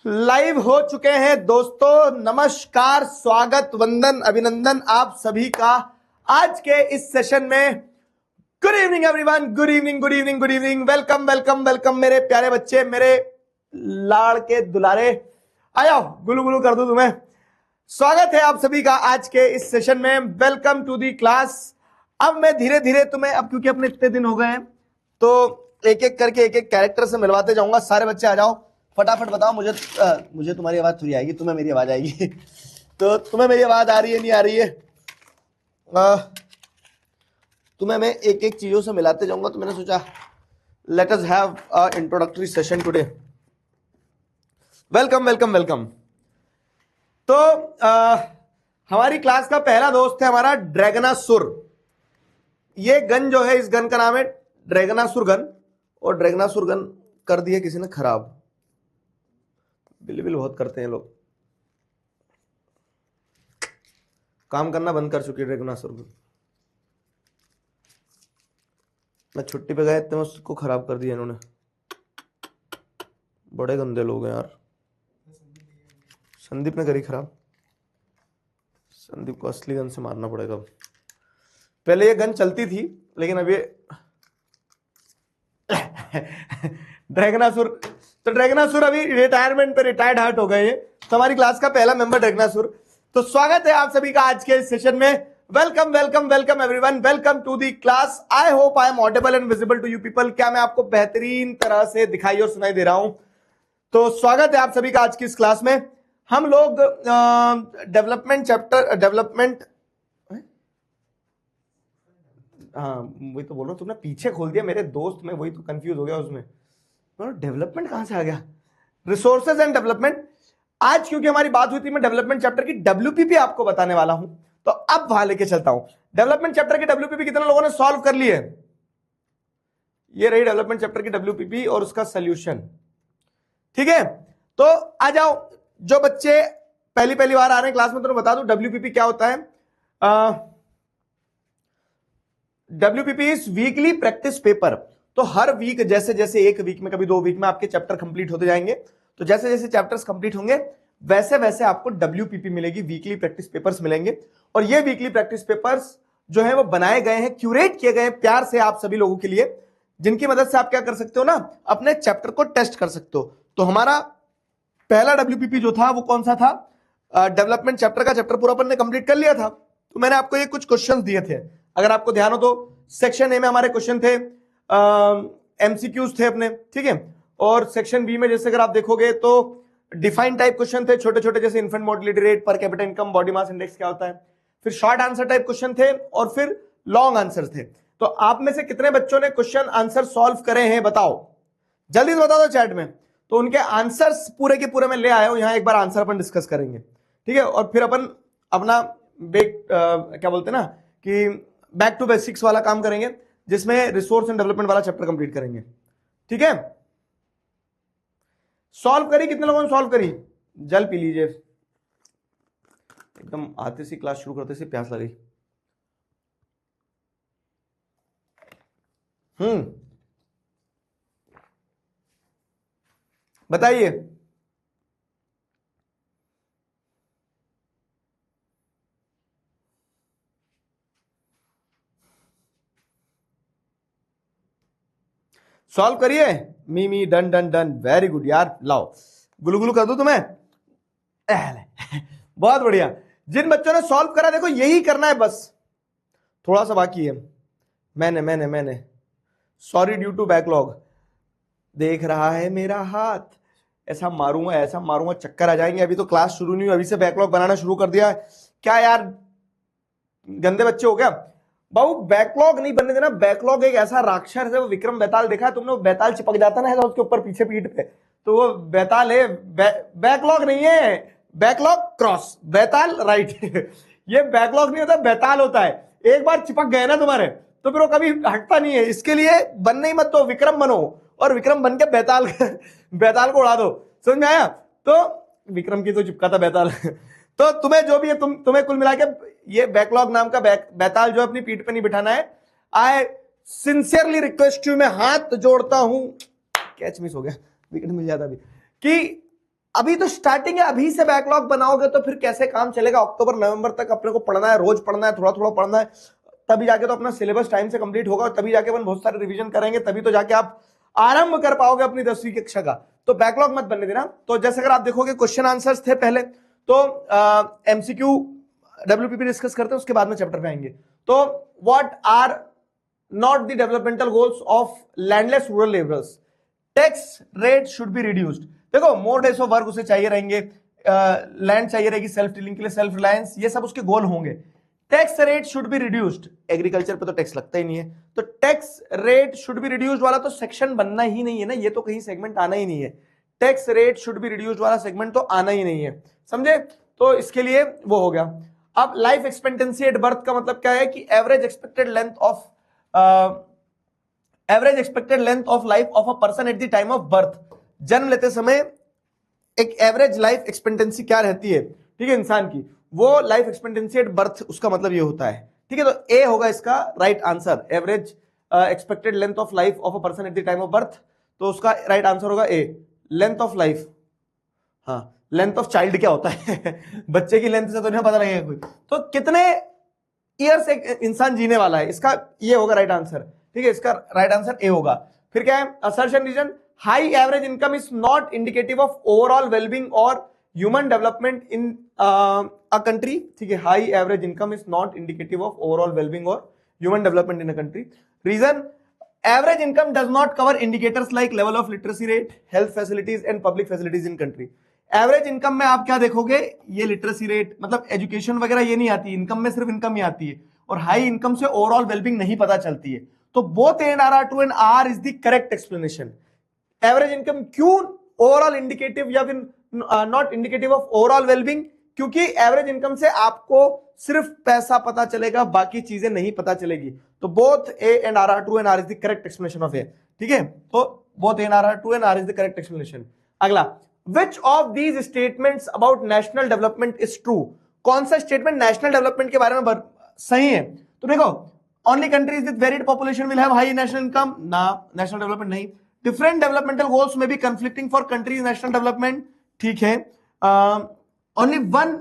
Live हो चुके हैं दोस्तों। नमस्कार, स्वागत, वंदन, अभिनंदन आप सभी का आज के इस सेशन में। Good evening everyone, good evening, good evening, good evening. Welcome welcome welcome मेरे प्यारे बच्चे, मेरे लाड़ के दुलारे। आया गुलू गुलू कर दूं तुम्हें। स्वागत है आप सभी का आज के इस सेशन में। Welcome to the class. अब मैं धीरे धीरे तुम्हें, अब क्योंकि अपने इतने दिन हो गए हैं तो एक एक करके एक एक कैरेक्टर से मिलवाते जाऊंगा। सारे बच्चे आ जाओ, फटाफट बताओ मुझे। मुझे तुम्हारी आवाज थोड़ी आएगी, तुम्हें मेरी आवाज आएगी। तो तुम्हें मेरी आवाज आ रही है, नहीं आ रही है? तुम्हें मैं एक एक चीजों से मिलाते जाऊंगा। तो मैंने सोचा let us have a introductory session today. Welcome welcome welcome. तो हमारी क्लास का पहला दोस्त है हमारा ड्रैगनासुर। ये गन जो है, इस गन का नाम है ड्रैगनासुर गन। और ड्रैगनासुर गन कर दिया किसी ने खराब। बिल बिल बहुत करते हैं लोग, काम करना बंद कर चुकी है ड्रैगनासुर गन। मैं छुट्टी पे गए तो उसको खराब कर दिया इन्होंने। बड़े गंदे लोग हैं यार। संदीप ने करी खराब। संदीप को असली गन से मारना पड़ेगा। पहले ये गन चलती थी, लेकिन अब ये ड्रैगनासुर। तो ड्रैगनासुर अभी रिटायरमेंट पे, रिटायर्ड हार्ट हो गए हैं। तो हमारी क्लास का पहला मेंबर ड्रैगनासुर। तो स्वागत है आप सभी का आज के इस सेशन में। Welcome welcome welcome everyone, welcome to the class. I hope I am audible and visible to you people. क्या मैं आपको बेहतरीन तरह से दिखाई और सुनाई दे रहा हूं? तो स्वागत है आप सभी का आज की इस क्लास में। हम लोग डेवलपमेंट चैप्टर, डेवलपमेंट, हाँ वही तो बोल रहा हूँ। तुमने पीछे खोल दिया मेरे दोस्त, में वही तो कंफ्यूज हो गया उसमें। डेवलपमेंट कहां से आ गया? Resources and development. आज क्योंकि हमारी बात हुई थी, मैं डेवलपमेंट चैप्टर की डब्ल्यूपीपी आपको बताने वाला हूं। तो अब वहां लेके चलता हूं। डेवलपमेंट चैप्टर की डब्ल्यूपीपी कितने लोगों ने सॉल्व कर ली है? ये रही डेवलपमेंट चैप्टर की डब्ल्यूपीपी और उसका सोल्यूशन। ठीक है, तो आ जाओ। जो बच्चे पहली पहली बार आ रहे हैं क्लास में, तो बता दो डब्ल्यूपीपी क्या होता है। WPP is weekly practice paper. तो हर वीक, जैसे जैसे एक वीक में, कभी 2 वीक में आपके चैप्टर कंप्लीट होते जाएंगे। तो जैसे जैसे चैप्टर्स कंप्लीट होंगे वैसे वैसे आपको डब्ल्यूपीपी मिलेगी, वीकली प्रैक्टिस पेपर्स मिलेंगे। और ये वीकली प्रैक्टिस पेपर्स जो है वो बनाए गए हैं, क्यूरेट किए गए हैं प्यार से आप सभी लोगों के लिए, जिनकी मदद से आप क्या कर सकते हो ना, अपने चैप्टर को टेस्ट कर सकते हो। तो हमारा पहला डब्ल्यूपीपी जो था वो कौन सा था? डेवलपमेंट चैप्टर का चैप्टर पूरा अपन ने कंप्लीट कर लिया था। तो मैंने आपको ये कुछ क्वेश्चंस दिए थे, अगर आपको ध्यान हो तो। सेक्शन ए में हमारे क्वेश्चन थे, एमसीक्यूज थे अपने, ठीक है। और सेक्शन बी में जैसे अगर आप देखोगे तो डिफाइन टाइप क्वेश्चन थे, छोटे छोटे, जैसे इन्फेंट मोर्टेलिटी रेट, पर capita income, body mass index क्या होता है। फिर शॉर्ट आंसर टाइप क्वेश्चन थे और फिर लॉन्ग आंसर थे। तो आप में से कितने बच्चों ने क्वेश्चन आंसर सॉल्व करे हैं बताओ, जल्दी से बता दो चैट में। तो उनके आंसर्स पूरे के पूरे मैं ले आया हूं यहां, एक बार आंसर अपन डिस्कस करेंगे, ठीक है। और फिर अपन अपना क्या बोलते हैं ना कि बैक टू बेसिक्स वाला काम करेंगे, जिसमें रिसोर्स एंड डेवलपमेंट वाला चैप्टर कंप्लीट करेंगे, ठीक है। सॉल्व करी? कितने लोगों ने सॉल्व करी? जल पी लीजिए, एकदम आते सी क्लास शुरू करते सी प्यास लगी। बताइए। सॉल्व करिए। मी done done done, very good यार। लाओ गुलू गुलू कर दो तुम्हें। बहुत बढ़िया। जिन बच्चों ने सॉल्व करा, देखो यही करना है बस, थोड़ा सा बाकी है। मैंने सॉरी ड्यू टू बैकलॉग। देख रहा है मेरा हाथ, ऐसा मारूंगा चक्कर आ जाएंगे। अभी तो क्लास शुरू नहीं हुई, अभी से बैकलॉग बनाना शुरू कर दिया। क्या यार गंदे बच्चे हो क्या? बाबू बैकलॉग नहीं बनने देना। बैकलॉग एक ऐसा राक्षस है, वो विक्रम बेताल देखा है तुमने? वो बेताल चिपक जाता ना उसके ऊपर पीछे पीठ पे, तो वो बेताल है। बैकलॉग नहीं है, बैकलॉग क्रॉस, बेताल राइट। ये बैकलॉग नहीं होता, बेताल होता है। एक बार चिपक गए ना तुम्हारे, तो फिर वो कभी हटता नहीं है। इसके लिए बनने ही मत, तो विक्रम बनो और विक्रम बन के बेताल बेताल को उड़ा दो। समझ में आया? तो विक्रम की तो चिपका था बेताल। तो तुम्हें जो भी है, तुम्हें कुल मिला के ये बैकलॉग नाम का बेताल जो अपनी पीठ पे नहीं बिठाना है। आई सिंसियरली रिक्वेस्ट यू, मैं हाथ जोड़ता हूं, कैच मिस हो गया, विकेट मिल जाता भी, कि अभी तो स्टार्टिंग है, अभी से बैकलॉग बनाओगे तो फिर कैसे काम चलेगा। अक्टूबर नवंबर तक अपने को पढ़ना है, रोज पढ़ना है, थोड़ा थोड़ा पढ़ना है, तभी जाके तो अपना सिलेबस टाइम से कंप्लीट होगा, तभी जाके अपन बहुत सारे रिवीजन करेंगे, तभी तो जाके आप आरंभ कर पाओगे अपनी 10वीं कक्षा का। तो बैकलॉग मत बनने देना। तो जैसे अगर आप देखोगे क्वेश्चन आंसर्स थे पहले, तो एमसीक्यू डब्ल्यूपीपी डिस्कस करते हैं, उसके बाद में चैप्टर पे आएंगे। तो what are not the developmental goals of landless rural labourers? Tax rate should be reduced. देखो मोर डेज ऑफ वर्क उसे चाहिए रहेंगे, लैंड चाहिए रहेगी सेल्फ डीलिंग के लिए, सेल्फ रिलायंस, ये सब उसके गोल होंगे। Tax rate should be reduced, agriculture पे तो टैक्स लगता ही नहीं है, तो tax rate should be reduced वाला तो सेक्शन बनना ही नहीं है ना, ये तो कहीं सेगमेंट आना ही नहीं है। Tax rate should be reduced वाला सेगमेंट तो आना ही नहीं है, समझे। तो इसके लिए वो हो गया। अब लाइफ एक्सपेक्टेंसी एट बर्थ का मतलब क्या है कि average expected length of life of a person at the time of birth. जन्म लेते समय एक एवरेज लाइफ एक्सपेक्टेंसी क्या रहती है, ठीक है, इंसान की, वो लाइफ एक्सपेक्टेंसी एट बर्थ, उसका मतलब ये होता है, ठीक है। तो ए होगा इसका right answer, average expected length of life of a person at the time of birth, तो उसका राइट आंसर होगा ए। लेंथ ऑफ लाइफ, हाँ, लेंथ ऑफ चाइल्ड क्या होता है बच्चे की लेंथ से तो नहीं पता लगेगा कोई, तो कितने ईयर्स एक इंसान जीने वाला है, इसका ये होगा राइट आंसर, ठीक है, इसका राइट आंसर ए होगा। फिर क्या है, assertion reason, high average income is not indicative of overall wellbeing और human development in a country, ठीक है, high average income is not indicative of overall wellbeing और human development in a country. Reason, average income does not cover indicators like level of literacy rate, health facilities and public facilities in country. Average income में आप क्या देखोगे, ये literacy rate, मतलब education वगैरह ये नहीं आती, इनकम में सिर्फ इनकम ही आती है, और हाई इनकम से ओवरऑल वेलबींग नहीं पता चलती है। तो both and R are true and R is the correct explanation. Average income क्यों ओवरऑल इंडिकेटिव या फिर not indicative of overall wellbeing, क्योंकि एवरेज इनकम से आपको सिर्फ पैसा पता चलेगा, बाकी चीजें नहीं पता चलेगी। तो both A and R are true and R is the correct explanation of A, ठीक है। तो both A and R are true and R is the correct explanation. अगला, which of these statements about national development is true? कौन सा statement national development के बारे में सही है? तो देखो, only countries with varied population will have high national income, ना, नेशनल डेवलपमेंट नहीं। डिफरेंट डेवलपमेंटल गोल्स में be conflicting for countries national development, ठीक है। Only one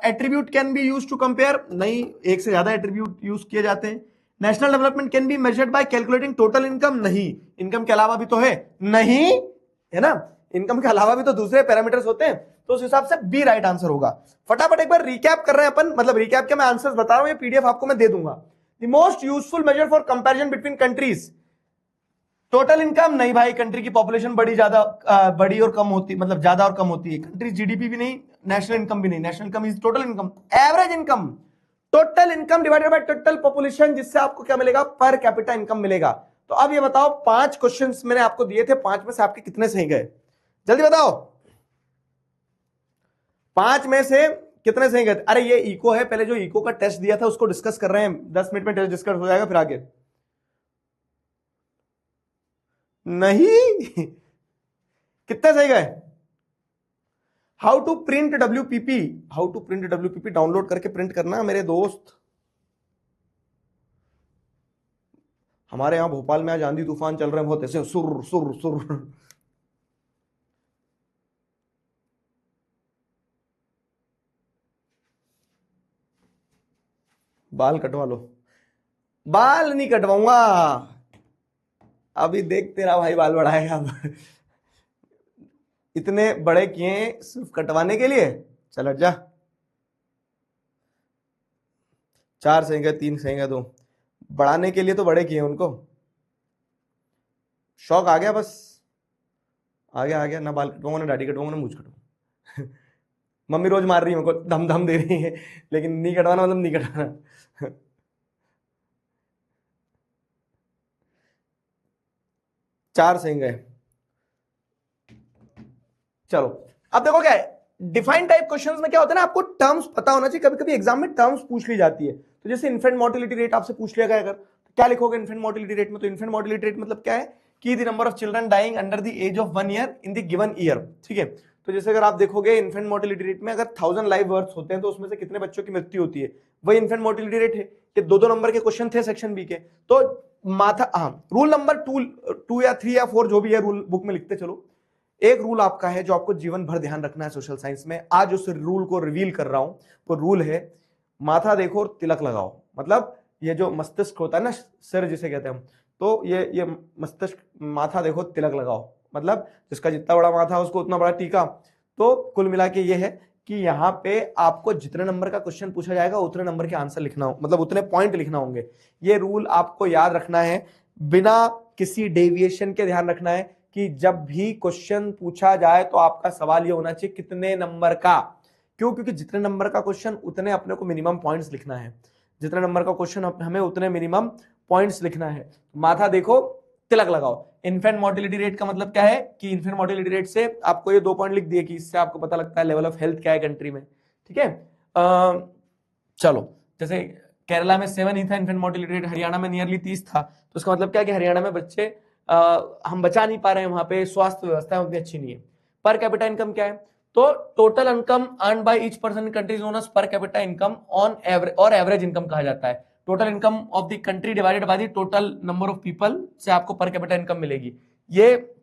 attribute can be use to compare, नहीं, एक से ज्यादा एट्रीब्यूट यूज किए जाते हैं। National development can be measured by calculating total income, नहीं, इनकम के अलावा भी तो है, नहीं, है ना, इनकम के अलावा भी तो दूसरे पैरामीटर्स होते हैं, तो उस हिसाब से बी राइट आंसर होगा। फटाफट एक बार रिकैप कर रहे हैं अपन, मतलब रिकैप क्या, मैं आंसर्स बता रहा हूं, ये पीडीएफ आपको मैं दे दूंगा। The most useful measure for comparison between countries, total income नहीं भाई, कंट्री की पॉपुलेशन बड़ी और कम होती, मतलब ज्यादा और कम होती है, कंट्री जीडीपी भी नहीं, नेशनल इनकम भी नहीं, national income is total income. Average income, total income divided by total population, जिससे आपको क्या मिलेगा, पर कैपिटा इनकम मिलेगा। तो अब ये बताओ, 5 क्वेश्चंस मैंने आपको दिए थे, 5 में से आपके कितने सही गए, जल्दी बताओ, 5 में से कितने सही गए? अरे ये इको है, पहले जो इको का टेस्ट दिया था उसको डिस्कस कर रहे हैं, 10 मिनट में टेस्ट डिस्कस हो जाएगा, फिर आगे नहीं कितने सही गए? How to print WPP, how to print WPP download करके प्रिंट करना मेरे दोस्त। हमारे यहां भोपाल में आज आंधी तूफान चल रहे हैं बहुत, ऐसे सुर सुर सुर। बाल कटवा लो, बाल नहीं कटवाऊंगा अभी, देख तेरा भाई बाल बढ़ाएगा अब। इतने बड़े किए सिर्फ कटवाने के लिए, चल हट जा। 4 सही गए, 3 सही गए, 2 बढ़ाने के लिए तो बड़े किए उनको, शौक आ गया बस, आ गया आ गया, ना बाल कटवाऊंगा, ना दाढ़ी कटवाऊंगा, ना मूंछ कटवाऊंगा। मम्मी रोज मार रही है मेरे को, धम धम दे रही है, लेकिन नहीं कटवाना मतलब नहीं कटवाना। 4 सही गए। चलो अब देखो क्या है, डिफाइन टाइप क्वेश्चंस में क्या होता है ना, आपको टर्म्स पता होना चाहिए, कभी कभी एग्जाम में टर्म्स पूछ ली जाती है। तो जैसे इन्फेंट मोर्टिलिटी रेट आपसे पूछ लिया गया, अगर तो क्या लिखोगे इन्फेंट मोर्टिलिटी रेट में? तो इन्फेंट मोर्टिलिटी रेट मतलब क्या है कि the number of children dying under the age of 1 year in the given year, ठीक है। तो जैसे अगर आप देखोगे इन्फेंट मोर्टिलिटी रेट में अगर 1000 लाइव बर्थ होते हैं तो उसमें से कितने बच्चों की मृत्यु होती है, वही इन्फेंट मोर्टिलिटी रेट है। कि 2-2 नंबर के क्वेश्चन थे सेक्शन बी के, तो माथा, हाँ, रूल नंबर 2 या 3 या 4 जो भी है रूल बुक में लिखते चलो, एक रूल आपका है जो आपको जीवन भर ध्यान रखना है सोशल साइंस में। आज उस रूल को रिवील कर रहा हूं। वो रूल है माथा देखो और तिलक लगाओ। मतलब ये जो मस्तिष्क होता है ना, सिर जिसे कहते हैं हम, तो ये मस्तिष्क, माथा देखो तिलक लगाओ, मतलब जिसका जितना बड़ा माथा उसको उतना बड़ा टीका। तो कुल मिला के ये है कि यहाँ पे आपको जितने नंबर का क्वेश्चन पूछा जाएगा उतने नंबर के आंसर लिखना हो, मतलब उतने पॉइंट लिखना होंगे। ये रूल आपको याद रखना है, बिना किसी डेविएशन के ध्यान रखना है कि जब भी क्वेश्चन पूछा जाए तो आपका सवाल ये होना चाहिए कितने नंबर का। क्यों? क्योंकि जितने नंबर का क्वेश्चन उतने अपने को मिनिमम पॉइंट्स लिखना है। जितने नंबर का क्वेश्चन हमें उतने मिनिमम पॉइंट्स लिखना है। माथा देखो तिलक लगाओ। इन्फेंट मोर्टेलिटी रेट का मतलब क्या है कि इन्फेंट मोर्टेलिटी रेट से आपको ये 2 पॉइंट लिख दिए कि इससे आपको पता लगता है लेवल ऑफ हेल्थ क्या है कंट्री में। ठीक है, चलो जैसे केरला में 7 ही था इन्फेंट मोर्टेलिटी रेट, हरियाणा में नियरली 30 था। तो उसका मतलब क्या है कि हरियाणा में बच्चे हम बचा नहीं पा रहे हैं, वहां पे स्वास्थ्य व्यवस्था उतनी अच्छी नहीं है। पर कैपिटा इनकम क्या है? तो total income earn by each person in country is known as per capita income on average, और एवरेज इनकम कहा जाता है। Total income of the country divided by the total number of people से आपको पर कैपिटा इनकम मिलेगी। ये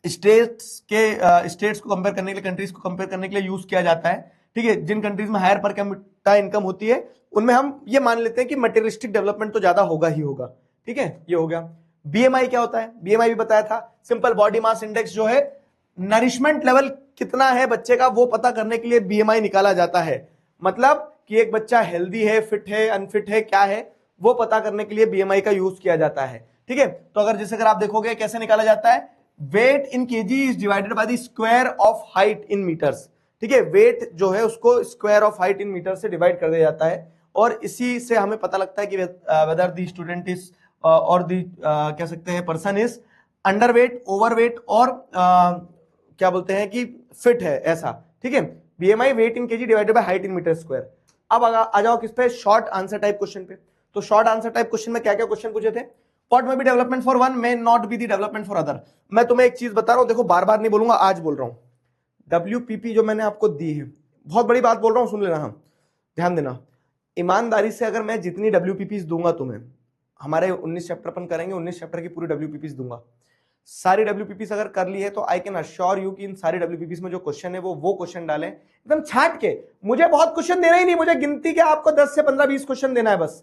states को कंपेयर करने के लिए, कंट्रीज को कंपेयर करने के लिए यूज किया जाता है। ठीक है, जिन कंट्रीज में हायर पर कैपिटा इनकम होती है उनमें हम ये मान लेते हैं कि मटेरियलिस्टिक डेवलपमेंट तो ज्यादा होगा ही होगा। ठीक है, ये हो गया। बीएमआई क्या होता है? बीएमआई भी बताया था, सिंपल बॉडी मास इंडेक्स, जो है नरिशमेंट लेवल कितना है बच्चे का वो पता करने के लिए बीएमआई निकाला जाता है। मतलब कि एक बच्चा हेल्दी है, फिट है, अनफिट है, क्या है, वो पता करने के लिए बीएमआई का यूज किया जाता है। ठीक है, तो अगर आप देखोगे कैसे निकाला जाता है, weight in KG is divided by the square of height in metres. ठीक है, वेट जो है उसको square of height in metre से डिवाइड कर दिया जाता है, और इसी से हमें पता लगता है कि वेदर द स्टूडेंट इज और द कह सकते हैं पर्सन इज अंडरवेट, ओवरवेट, और क्या बोलते हैं कि फिट है, ऐसा। ठीक है, BMI weight in KG divided by height in metre square. अब आ जाओ किस पे? शॉर्ट आंसर टाइप क्वेश्चन पे। तो शॉर्ट आंसर टाइप क्वेश्चन में क्या क्या क्वेश्चन पूछे थे? What may be development for one may not be the development for other. मैं तुम्हें एक चीज बता रहा हूं, देखो बार बार नहीं बोलूंगा, आज बोल रहा हूं। WPP जो मैंने आपको दी है, बहुत बड़ी बात बोल रहा हूं, सुन लेना, हम ध्यान देना ईमानदारी से। अगर मैं जितनी WPPs दूंगा तुम्हें, हमारे 19 चैप्टर अपन करेंगे, 19 चैप्टर की पूरी WPPs दूंगा, सारी WPPs अगर कर ली है तो आई कैन अश्योर यू कि इन सारी WPPs में जो क्वेश्चन है वो क्वेश्चन डालें एकदम छाट के। मुझे बहुत क्वेश्चन देना ही नहीं, मुझे गिनती के आपको 10 से 15 20 क्वेश्चन देना है बस।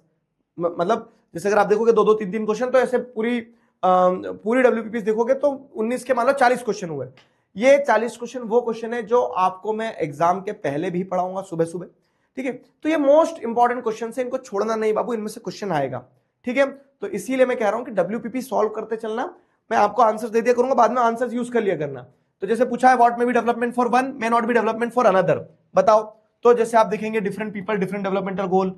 मतलब जैसे अगर आप देखोगे 2 2 3 3 क्वेश्चन, तो ऐसे पूरी WPPs देखोगे तो 19 के मान लो 40 क्वेश्चन हुए। ये 40 क्वेश्चन वो क्वेश्चन है जो आपको मैं एग्जाम के पहले भी पढ़ाऊंगा सुबह सुबह। ठीक है, तो ये मोस्ट इंपॉर्टेंट क्वेश्चन है, इनको छोड़ना नहीं बाबू, इनमें से क्वेश्चन आएगा। ठीक है, तो इसीलिए मैं कह रहा हूं कि WPP सॉल्व करते चलना, मैं आपको आंसर दे दिया करूंगा, बाद में आंसर यूज कर लिया करना। तो जैसे पूछा है what may be development for one may not be development for another, बताओ। तो जैसे आप देखेंगे डिफरेंट पीपल डिफरेंट डेवलपमेंटल गोल,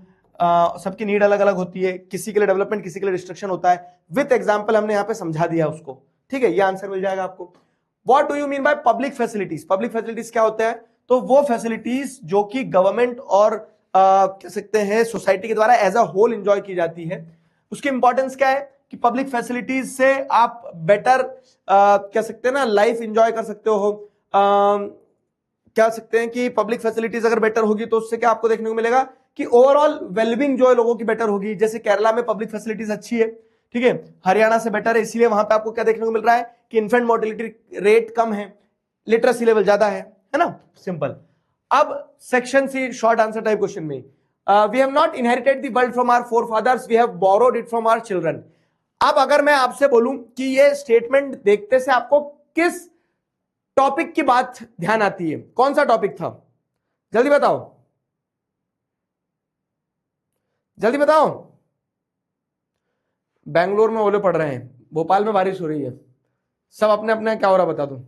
सबकी नीड अलग अलग होती है, किसी के लिए डेवलपमेंट किसी के लिए डिस्ट्रक्शन होता है, विथ एग्जांपल हमने यहाँ पे समझा दिया उसको। ठीक है, ये आंसर मिल जाएगा आपको। What do you mean by public facilities? Public facilities क्या होता है? तो वो फैसिलिटीज जो कि गवर्नमेंट और कह सकते हैं सोसाइटी के द्वारा एज अ होल एंजॉय की जाती है। उसकी इंपॉर्टेंस क्या है कि पब्लिक फैसिलिटीज से आप बेटर कह सकते हैं ना लाइफ एंजॉय कर सकते हो। कह सकते हैं कि पब्लिक फैसिलिटीज अगर बेटर होगी तो उससे क्या आपको देखने को मिलेगा कि ओवरऑल वेलबींग जो है लोगों की बेटर होगी। जैसे केरला में पब्लिक फैसिलिटीज अच्छी है, ठीक है, हरियाणा से बेटर है, इसलिए वहां पे आपको क्या देखने को मिल रहा है कि इन्फेंट मोर्टेलिटी रेट कम है, लिटरेसी लेवल ज्यादा है ना, सिंपल। अब section C short answer type question में we have not inherited the world from our forefathers, we have borrowed it from our children. अब अगर मैं आपसे बोलूं कि ये स्टेटमेंट देखते से आपको किस टॉपिक की बात ध्यान आती है, कौन सा टॉपिक था? जल्दी बताओ, जल्दी बताओ। बेंगलोर में ओले पड़ रहे हैं, भोपाल में बारिश हो रही है, सब अपने अपने क्या हो रहा बता दो।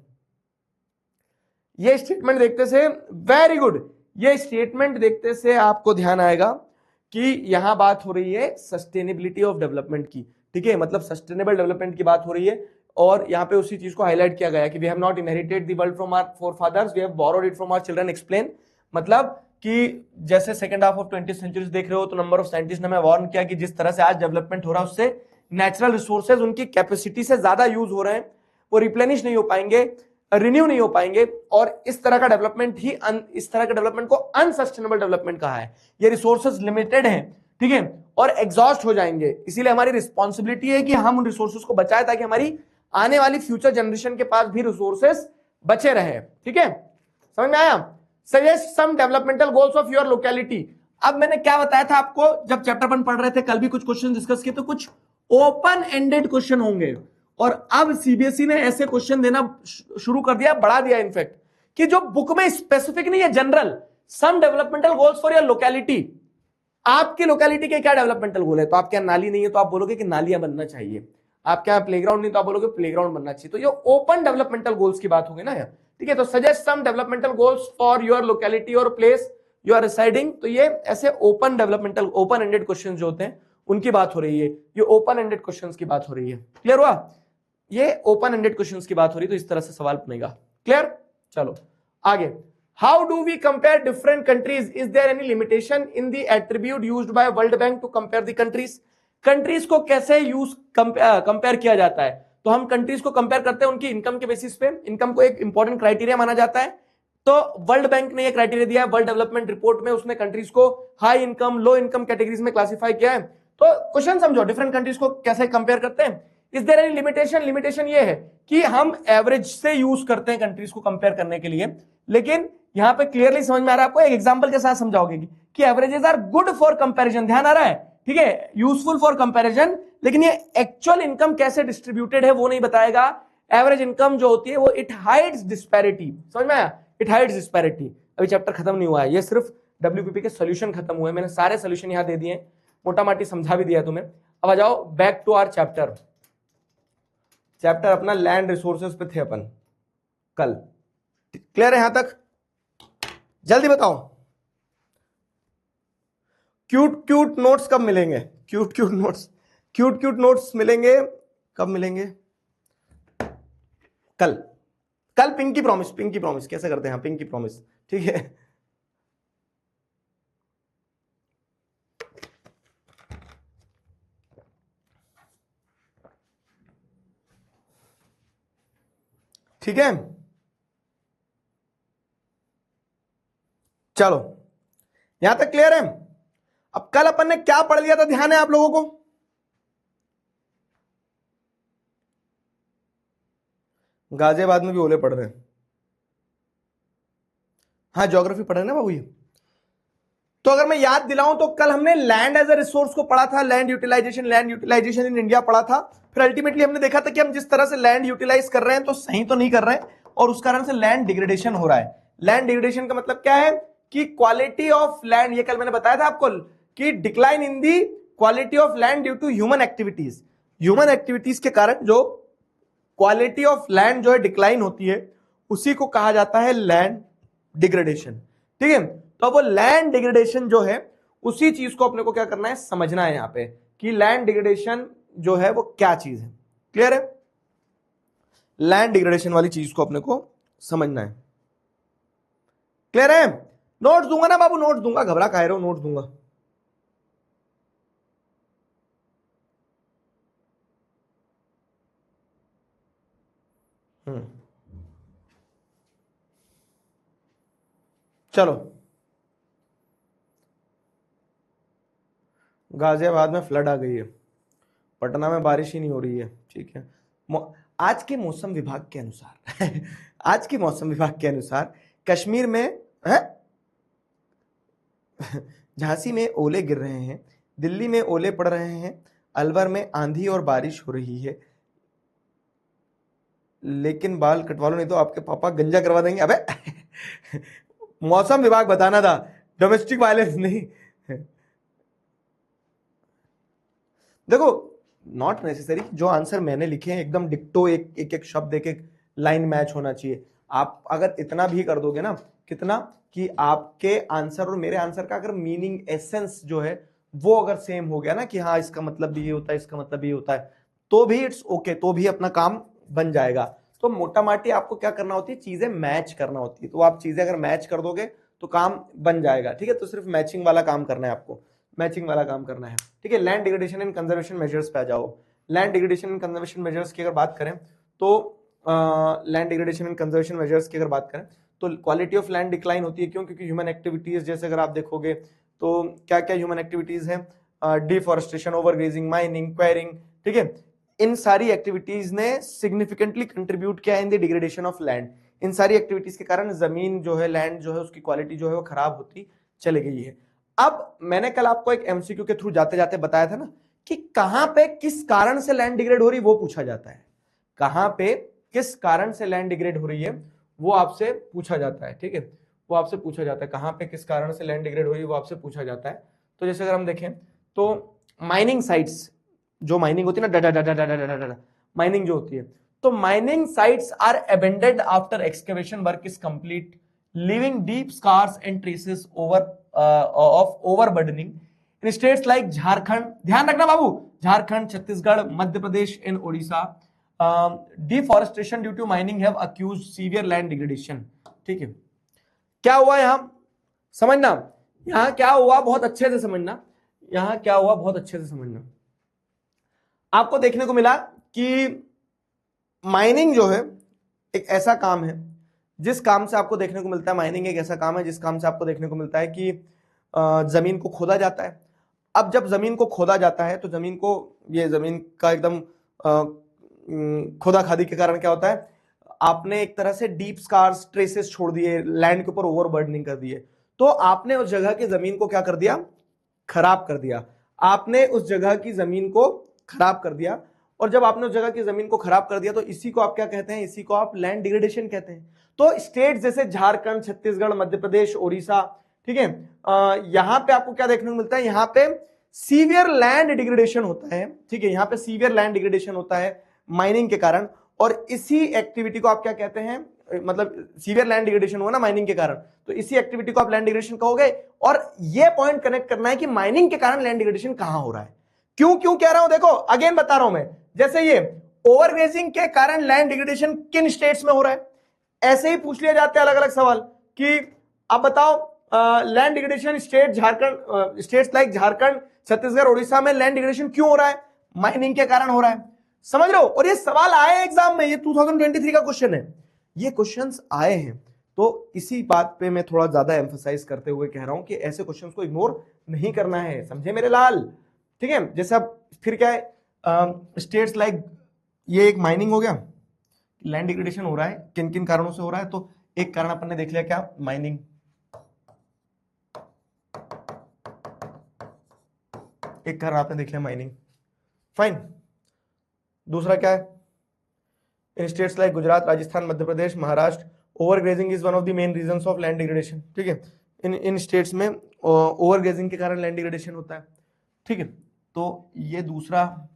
ये स्टेटमेंट देखते से, वेरी गुड, ये स्टेटमेंट देखते से आपको ध्यान आएगा कि यहां बात हो रही है सस्टेनेबिलिटी ऑफ डेवलपमेंट की। ठीक है, मतलब सस्टेनेबल डेवलपमेंट की बात हो रही है, और यहाँ पे उसी चीज को हाईलाइट किया गया कि we have not inherited the world from our forefathers, we have borrowed it from our children. Explain, मतलब कि जैसे second half of 20th century देख रहे हो तो नंबर ऑफ साइंटिस्ट ने हमें वार्न किया कि जिस तरह से आज डेवलपमेंट हो रहा है उससे नेचुरल रिसोर्सेज उनकी कैपेसिटी से ज्यादा यूज हो रहे हैं, वो रिप्लेनिश नहीं हो पाएंगे, रिन्यू नहीं हो पाएंगे, और इस तरह का डेवलपमेंट ही इस तरह के डेवलपमेंट को अनसस्टेनेबल डेवलपमेंट कहा है। ये रिसोर्सेज लिमिटेड हैं, ठीक है, और एग्जॉस्ट हो जाएंगे, इसीलिए हमारी रिस्पॉन्सिबिलिटी है कि हम उन रिसोर्सेज को बचाएं ताकि हमारी आने वाली फ्यूचर जनरेशन के पास भी रिसोर्सेस बचे रहे। ठीक है, समझ में आया? Suggest some developmental goals of your locality. अब मैंने क्या बताया था आपको, जब चैप्टर 1 पढ़ रहे थे, कल भी कुछ क्वेश्चन डिस्कस किए, तो कुछ ओपन एंडेड क्वेश्चन होंगे, और अब सीबीएसई ने ऐसे क्वेश्चन देना शुरू कर दिया, बढ़ा दिया इनफैक्ट, कि जो बुक में स्पेसिफिक नहीं है, general, some developmental goals for your locality. आपकी लोकेलिटी के क्या डेवलपमेंटल गोल है? तो आपके यहाँ नाली नहीं है तो आप बोलोगे कि नालियां बनना चाहिए, आपके यहाँ प्लेग्राउंड नहीं तो आप बोलोगे प्लेग्राउंड बनना चाहिए। तो ये ओपन डेवलपमेंटल गोल्स की बात होगी ना यार। ठीक है, तो suggest some developmental goals for your locality और प्लेस यू आर रिसाइडिंग। तो ये ऐसे open developmental, open ended question जो होते हैं उनकी बात हो रही है, ये ओपन एंडेड क्वेश्चन की बात हो रही है। क्लियर हुआ? ये ओपन एंडेड क्वेश्चन की बात हो रही है, तो इस तरह से सवाल बनेगा। क्लियर? चलो आगे। How do we compare different countries? Is there any limitation in the attribute used by World Bank to compare the countries? Countries को कैसे यूज कंपेयर किया जाता है? तो हम कंट्रीज को कंपेयर करते हैं उनकी इनकम के बेसिस पे। इनकम को एक इंपॉर्टेंट क्राइटेरिया माना जाता है, तो वर्ल्ड बैंक ने ये क्राइटेरिया दिया है वर्ल्ड डेवलपमेंट रिपोर्ट में, उसने कंट्रीज को high income, low income categories में क्लासिफाई किया है। तो क्वेश्चन समझो, डिफरेंट कंट्रीज को कैसे कंपेयर करते हैं। Is there any limitation? Limitation ये है कि हम एवरेज से यूज करते हैं कंट्रीज को कंपेयर करने के लिए, लेकिन यहां पे क्लियरली समझ में आ रहा है आपको, एक एग्जांपल के साथ समझाओगे कि averages are good for comparison. ध्यान आ रहा है? ठीक है, यूजफुल फॉर कंपैरिजन, लेकिन ये एक्चुअल इनकम कैसे डिस्ट्रीब्यूटेड है वो नहीं बताएगा। एवरेज इनकम जो होती है वो इट हाइड्स डिस्पैरिटी। समझ में आया? It hides disparity. अभी चैप्टर खत्म नहीं हुआ है, ये सिर्फ डब्ल्यूपीपी के सॉल्यूशन खत्म हुए। मैंने सारे सॉल्यूशन यहां दे दिए, मोटा माटी समझा भी दिया तुम्हें। अब आ जाओ back to our chapter. Chapter अपना लैंड रिसोर्सेज पे थे अपन कल। क्लियर है यहां तक? जल्दी बताओ, क्यूट क्यूट नोट्स कब मिलेंगे? Cute cute notes, cute cute notes मिलेंगे कब मिलेंगे? कल। कल पिंकी प्रॉमिस, पिंकी प्रॉमिस कैसे करते हैं? पिंकी प्रॉमिस, ठीक है। ठीक है, चलो यहां तक क्लियर है? अब कल अपन ने क्या पढ़ लिया था, ध्यान है आप लोगों को? गाजियाबाद में भी ओले पड़ रहे हैं। हाँ, ज्योग्राफी पढ़ रहे हैं ना बाबू ये। तो अगर मैं याद दिलाऊं तो कल हमने लैंड एज ए रिसोर्स को पढ़ा था, लैंड यूटिलाइजेशन इन इंडिया पढ़ा था। फिर अल्टीमेटली हमने देखा था कि हम जिस तरह से लैंड यूटिलाइज कर रहे हैं तो सही तो नहीं कर रहे हैं, और उस कारण से लैंड डिग्रेडेशन हो रहा है। लैंड डिग्रेडेशन का मतलब क्या है कि क्वालिटी ऑफ लैंड, ये कल मैंने बताया था आपको कि decline in the quality of land due to human activities. Human activities के कारण जो क्वालिटी ऑफ लैंड जो है डिक्लाइन होती है, उसी को कहा जाता है लैंड डिग्रेडेशन। ठीक है, तो अब वो लैंड डिग्रेडेशन जो है उसी चीज को अपने को क्या करना है, समझना है यहां पे कि लैंड डिग्रेडेशन जो है वो क्या चीज है। क्लियर है? लैंड डिग्रेडेशन वाली चीज को अपने को समझना है। क्लियर है? नोट्स दूंगा ना बाबू, नोट्स दूंगा, घबरा काहे रहे हो, नोट्स दूंगा। चलो, गाजियाबाद में फ्लड आ गई है, पटना में बारिश ही नहीं हो रही है। ठीक है, आज के मौसम विभाग के अनुसार आज के मौसम विभाग के अनुसार कश्मीर में है, झांसी में ओले गिर रहे हैं, दिल्ली में ओले पड़ रहे हैं, अलवर में आंधी और बारिश हो रही है, लेकिन बाल कटवा लो नहीं तो आपके पापा गंजा करवा देंगे। अबे मौसम विभाग बताना था, डोमेस्टिक वायलेंस नहीं। देखो, नॉट नेसेसरी जो आंसर मैंने लिखे हैं एकदम डिक्टो, एक एक शब्द, एक एक लाइन मैच होना चाहिए। आप अगर इतना भी कर दोगे ना, कितना कि आपके आंसर और मेरे आंसर का अगर मीनिंग, एसेंस जो है वो अगर सेम हो गया ना कि हाँ इसका मतलब भी ये होता है, इसका मतलब भी ये होता है, तो भी इट्स ओके, तो भी अपना काम बन जाएगा। तो मोटा माटी आपको क्या करना होती है, चीजें मैच करना होती है। तो आप चीजें अगर मैच कर दोगे तो काम बन जाएगा। ठीक है, तो सिर्फ मैचिंग वाला काम करना है आपको, मैचिंग वाला काम करना है। ठीक है, land degradation and conservation measures पे आ जाओ। Land degradation and conservation measures की अगर बात करें तो land degradation and conservation measures की अगर बात करें तो क्वालिटी ऑफ लैंड डिक्लाइन होती है। क्यों? क्योंकि ह्यूमन एक्टिविटीज, जैसे अगर आप देखोगे तो क्या क्या ह्यूमन एक्टिविटीज हैं, डिफॉरेस्टेशन, ओवरग्रेजिंग, माइनिंग, क्वेरिंग। ठीक है, इन सारी एक्टिविटीज ने सिग्निफिकेंटली कंट्रीब्यूट किया in the degradation of land. इन सारी एक्टिविटीज के कारण जमीन जो है, लैंड जो है, उसकी क्वालिटी जो है वो खराब होती चली गई है। अब मैंने कल आपको एक एमसीक्यू के थ्रू जाते जाते बताया था ना कि कहां पे किस कारण से लैंड डिग्रेड हो रही वो पूछा जाता है, कहां पे किस कारण से लैंड डिग्रेड हो रही है वो आपसे पूछा जाता है, ठीक है, वो आपसे पूछा जाता है, कहां पे किस कारण से लैंड डिग्रेड हो रही है वो आपसे पूछा जाता है। तो जैसे अगर हम देखें तो माइनिंग साइट्स, जो माइनिंग होती है ना, डा माइनिंग जो होती है, तो mining sites are abandoned after excavation work is complete, leaving deep scars and traces of overburdening in states like Jharkhand, ध्यान रखना बाबू, Jharkhand, Chhattisgarh, Madhya Pradesh and Odisha. Deforestation due to mining have accused severe land degradation. ठीक है, क्या हुआ यहां समझना, यहां क्या हुआ बहुत अच्छे से समझना, यहां क्या हुआ बहुत अच्छे से समझना। आपको देखने को मिला कि माइनिंग जो है एक ऐसा काम है जिस काम से आपको देखने को मिलता है, माइनिंग एक ऐसा काम है जिस काम से आपको देखने को मिलता है कि जमीन को खोदा जाता है। अब जब जमीन को खोदा जाता है तो जमीन को, ये जमीन का एकदम खोदा खादी के कारण क्या होता है, आपने एक तरह से डीप स्कार्स, ट्रेसेस छोड़ दिए, लैंड के ऊपर ओवरबर्डनिंग कर दिए, तो आपने उस जगह की जमीन को क्या कर दिया, खराब कर दिया, आपने उस जगह की जमीन को खराब कर दिया। और जब आपने उस जगह की जमीन को खराब कर दिया तो इसी को आप क्या कहते हैं, इसी को आप लैंड डिग्रेडेशन कहते हैं। तो स्टेट जैसे झारखंड, छत्तीसगढ़, मध्य प्रदेश, ओडिशा, ठीक है, यहां पे आपको क्या देखने को मिलता है, यहां पे सीवियर लैंड डिग्रेडेशन होता है। ठीक है, यहां पे सीवियर लैंड डिग्रेडेशन होता है माइनिंग के कारण, और इसी एक्टिविटी को आप क्या कहते हैं, मतलब सीवियर लैंड डिग्रेडेशन हुआ ना माइनिंग के कारण, तो इसी एक्टिविटी को आप लैंड डिग्रेडेशन कहोगे। और ये पॉइंट कनेक्ट करना है कि माइनिंग के कारण लैंड डिग्रेडेशन कहां हो रहा है, क्यों क्यों कह रहा हूं, देखो अगेन बता रहा हूं मैं, जैसे ये ओवरग्रेजिंग के कारण लैंड डिग्रेडेशन किन स्टेट्स में हो रहा है, ऐसे ही पूछ लिया जाता है अलग अलग सवाल कि आप बताओ land degradation state Jharkhand, states like Jharkhand, Chhattisgarh, Orissa में लैंड डिग्रेडेशन क्यों हो रहा है, माइनिंग के कारण हो रहा है, समझ रहे हो। और ये सवाल आए एग्जाम में, ये 2023 का क्वेश्चन है, ये क्वेश्चंस आए हैं। तो इसी बात पे मैं थोड़ा ज्यादा एम्फसाइज करते हुए कह रहा हूं कि ऐसे क्वेश्चंस को इग्नोर नहीं करना है, समझे मेरे लाल, ठीक है। जैसे अब फिर क्या है, स्टेट्स लाइक, ये एक माइनिंग हो गया, लैंड डिग्रेडेशन हो रहा है, किन किन कारणों से हो रहा है, तो एक कारण अपन ने देख लिया, क्या, माइनिंग, एक कारण आपने देख लिया माइनिंग, फाइन। दूसरा क्या है, in states like Gujarat, Rajasthan, Madhya Pradesh, Maharashtra, overgrazing is one of the main reasons of land degradation. ठीक है, इन स्टेट्स में ओवरग्रेजिंग के कारण लैंड डिग्रेडेशन होता है। ठीक है, तो ये दूसरा,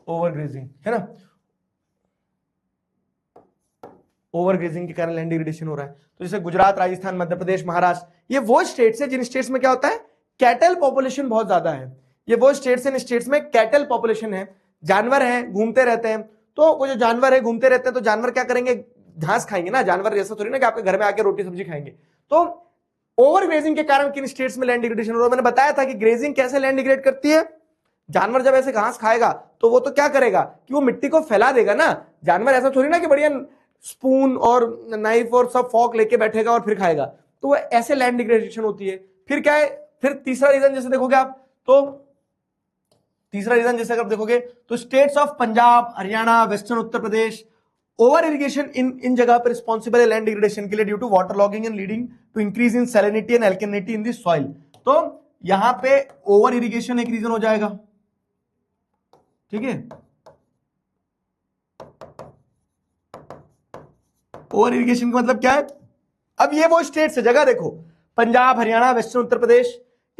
ओवरग्रेजिंग है ना, ओवरग्रेजिंग के कारण लैंड डिग्रेडेशन हो रहा है। तो जैसे गुजरात, राजस्थान, मध्य प्रदेश, महाराष्ट्र, ये वो स्टेट्स है जिन स्टेट्स में क्या होता है, कैटल पॉपुलेशन बहुत ज्यादा है। ये वो स्टेट्स हैं, इन स्टेट्स में कैटल पॉपुलेशन है, जानवर हैं, घूमते रहते हैं। तो वो जो जानवर है घूमते रहते हैं, तो जानवर क्या करेंगे, घास खाएंगे ना, जानवर ऐसा थोड़ी ना कि आपके घर में आके रोटी सब्जी खाएंगे। तो ओवर ग्रेजिंग के कारण किन स्टेट्स में लैंड डिग्रेडेशन हो रहा है, मैंने बताया था कि ग्रेजिंग कैसे लैंड डिग्रेड करती है, जानवर जब ऐसे घास खाएगा तो वो तो क्या करेगा कि वो मिट्टी को फैला देगा ना, जानवर ऐसा थोड़ी ना कि बढ़िया स्पून और नाइफ और सब फॉक लेके बैठेगा और फिर खाएगा, तो वो ऐसे लैंड डिग्रेडेशन होती है। फिर क्या है, फिर तीसरा रीजन जैसे देखोगे आप, तो तीसरा रीजन जैसे अगर देखोगे तो states of Punjab, Haryana, western Uttar Pradesh, over irrigation इन जगह पर रिस्पॉन्सिबल है लैंड डिग्रेडेशन के लिए due to water logging and leading to increase in salinity and alkalinity in the soil. तो यहां पे ओवर इरिगेशन एक रीजन हो जाएगा, ठीक है, ओवर इरिगेशन का मतलब क्या है, अब ये वो स्टेट्स है, जगह देखो, पंजाब, हरियाणा, वेस्टर्न उत्तर प्रदेश,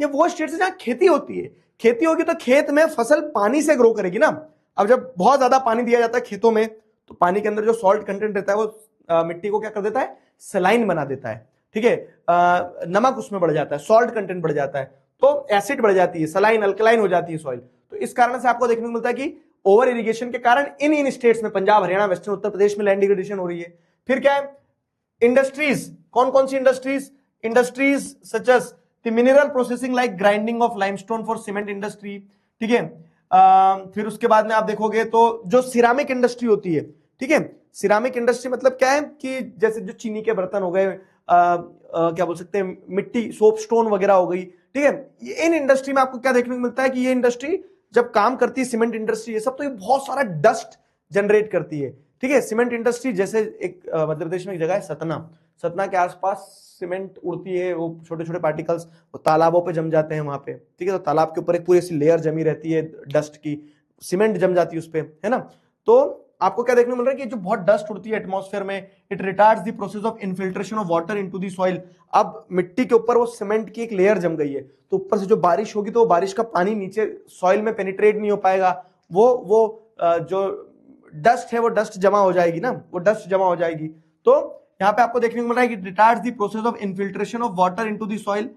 ये वो स्टेट्स है जहां खेती होती है। खेती होगी तो खेत में फसल पानी से ग्रो करेगी ना। अब जब बहुत ज्यादा पानी दिया जाता है खेतों में, तो पानी के अंदर जो सॉल्ट कंटेंट रहता है वो मिट्टी को क्या कर देता है, सलाइन बना देता है, ठीक है, नमक उसमें बढ़ जाता है, सॉल्ट कंटेंट बढ़ जाता है, तो एसिड बढ़ जाती है, सलाइन अल्कलाइन हो जाती है सॉइल। तो इस कारण से आपको देखने को मिलता है कि ओवर इरिगेशन के कारण इन स्टेट्स में, पंजाब, हरियाणा, वेस्टर्न उत्तर प्रदेश में लैंड डिग्रेडेशन हो रही है। फिर क्या है, इंडस्ट्रीज, कौन कौन सी industries, industries such as the mineral processing like grinding of limestone for cement industry, ठीक है, फिर उसके बाद में आप देखोगे तो जो सिरामिक इंडस्ट्री होती है, ठीक है, सिरामिक इंडस्ट्री मतलब क्या है कि जैसे जो चीनी के बर्तन हो गए, क्या बोल सकते हैं, मिट्टी, सोप स्टोन वगैरह हो गई, ठीक है, इन इंडस्ट्री में आपको क्या देखने को मिलता है कि ये इंडस्ट्री जब काम करती है, सीमेंट इंडस्ट्री ये सब, तो ये बहुत सारा डस्ट जनरेट करती है, ठीक है। सीमेंट इंडस्ट्री जैसे एक मध्य प्रदेश में एक जगह है सतना, सतना के आसपास सीमेंट उड़ती है, वो छोटे छोटे पार्टिकल्स वो तालाबों पे जम जाते हैं वहां पे, ठीक है, तो तालाब के ऊपर एक पूरी ऐसी लेयर जमी रहती है डस्ट की, सीमेंट जम जाती है उस पे, है ना। तो आपको क्या देखने को मिल रहा है कि जो बहुत डस्ट उड़ती है एटमॉस्फेयर में, it retards the process of infiltration of water into the soil. अब मिट्टी के ऊपर वो सीमेंट की एक लेयर जम गई है, तो ऊपर से जो बारिश होगी तो वो बारिश का पानी नीचे सॉइल में पेनिट्रेट नहीं हो पाएगा, वो जो डस्ट है वो डस्ट जमा हो जाएगी ना, वो डस्ट जमा हो जाएगी। तो यहां पे आपको देखने को मिल रहा है कि retards the process of infiltration of water into the soil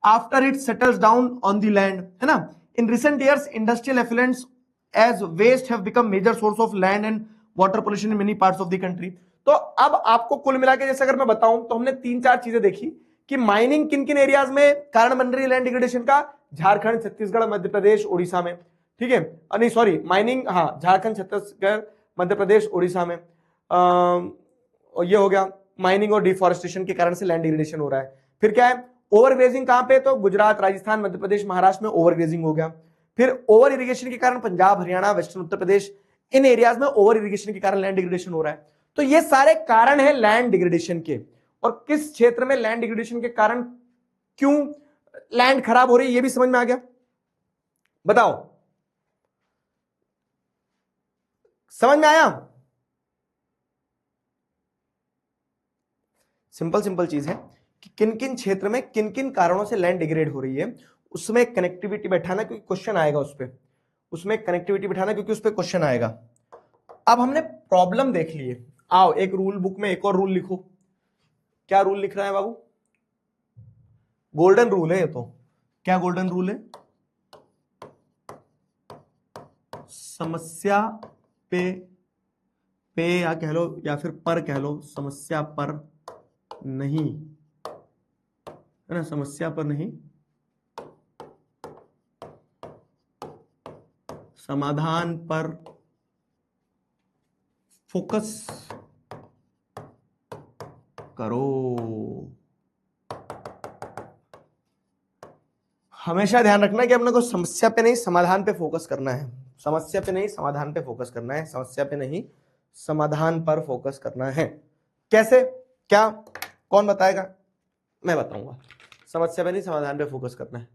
after it settles down on the land, है ना। In recent years industrial effluents as waste have become major source of land and water pollution in many parts of the country। तो अब आपको कुल मिला के जैसे अगर मैं बताऊं तो हमने 3-4 चीजें देखी कि माइनिंग किन किन एरियाज में कारण बन रही है लैंड डिग्रेडेशन का, झारखंड, छत्तीसगढ़, मध्य प्रदेश, उड़ीसा में, ठीक है, नहीं सॉरी माइनिंग, हाँ, झारखंड, छत्तीसगढ़, मध्य प्रदेश, उड़ीसा में, और ये हो गया माइनिंग और डिफॉरेस्टेशन के कारण से लैंड डिग्रेडेशन हो रहा है। फिर क्या है, ओवरग्रेजिंग कहां पे, तो गुजरात, राजस्थान, मध्य प्रदेश, महाराष्ट्र में ओवरग्रेजिंग हो गया। फिर ओवर इरिगेशन के कारण पंजाब, हरियाणा, वेस्टर्न उत्तर प्रदेश, इन एरियाज में ओवर इरिगेशन के कारण लैंड डिग्रेडेशन हो रहा है। तो ये सारे कारण है लैंड डिग्रेडेशन के, और किस क्षेत्र में लैंड डिग्रेडेशन के कारण क्यों लैंड खराब हो रही है ये भी समझ में आ गया। बताओ, समझ में आया? सिंपल सिंपल चीज है कि किन किन क्षेत्र में किन किन कारणों से लैंड डिग्रेड हो रही है, उसमें कनेक्टिविटी बैठाना, क्योंकि क्वेश्चन आएगा उस पे, उसमें कनेक्टिविटी बैठाना क्योंकि उस पे क्वेश्चन आएगा। अब हमने प्रॉब्लम देख लिए, आओ एक रूल बुक में एक और रूल लिखो। क्या रूल लिख रहा है बाबू? गोल्डन रूल है ये तो। क्या गोल्डन रूल है? समस्या पे या कह लो या फिर पर कह लो, समस्या पर नहीं, है ना, समस्या पर नहीं, समाधान पर फोकस करो। हमेशा ध्यान रखना कि अपने को समस्या पे नहीं समाधान पे फोकस करना है, समस्या पे नहीं समाधान पे फोकस करना है, समस्या पे नहीं समाधान पर फोकस करना है। कैसे, क्या, कौन बताएगा? मैं बताऊंगा। समस्या पे नहीं समाधान पे फोकस करना है।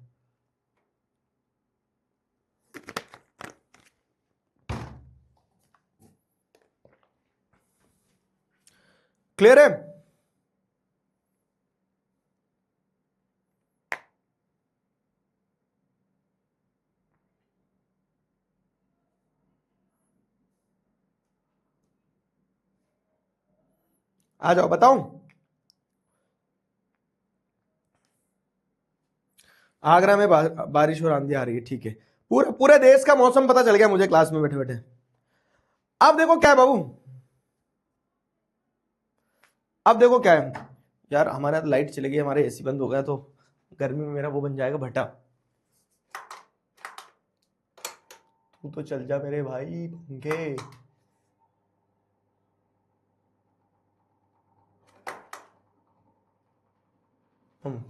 क्लियर है? आ जाओ बताऊं। आगरा में बारिश और आंधी आ रही है, ठीक है, पूरे पूरे देश का मौसम पता चल गया मुझे क्लास में बैठे बैठे। अब देखो क्या है बाबू, अब देखो क्या है यार, हमारे यहाँ लाइट चली गई, हमारे एसी बंद हो गया, तो गर्मी में मेरा वो बन जाएगा भट्टा। तू तो चल जा मेरे भाई पंखे।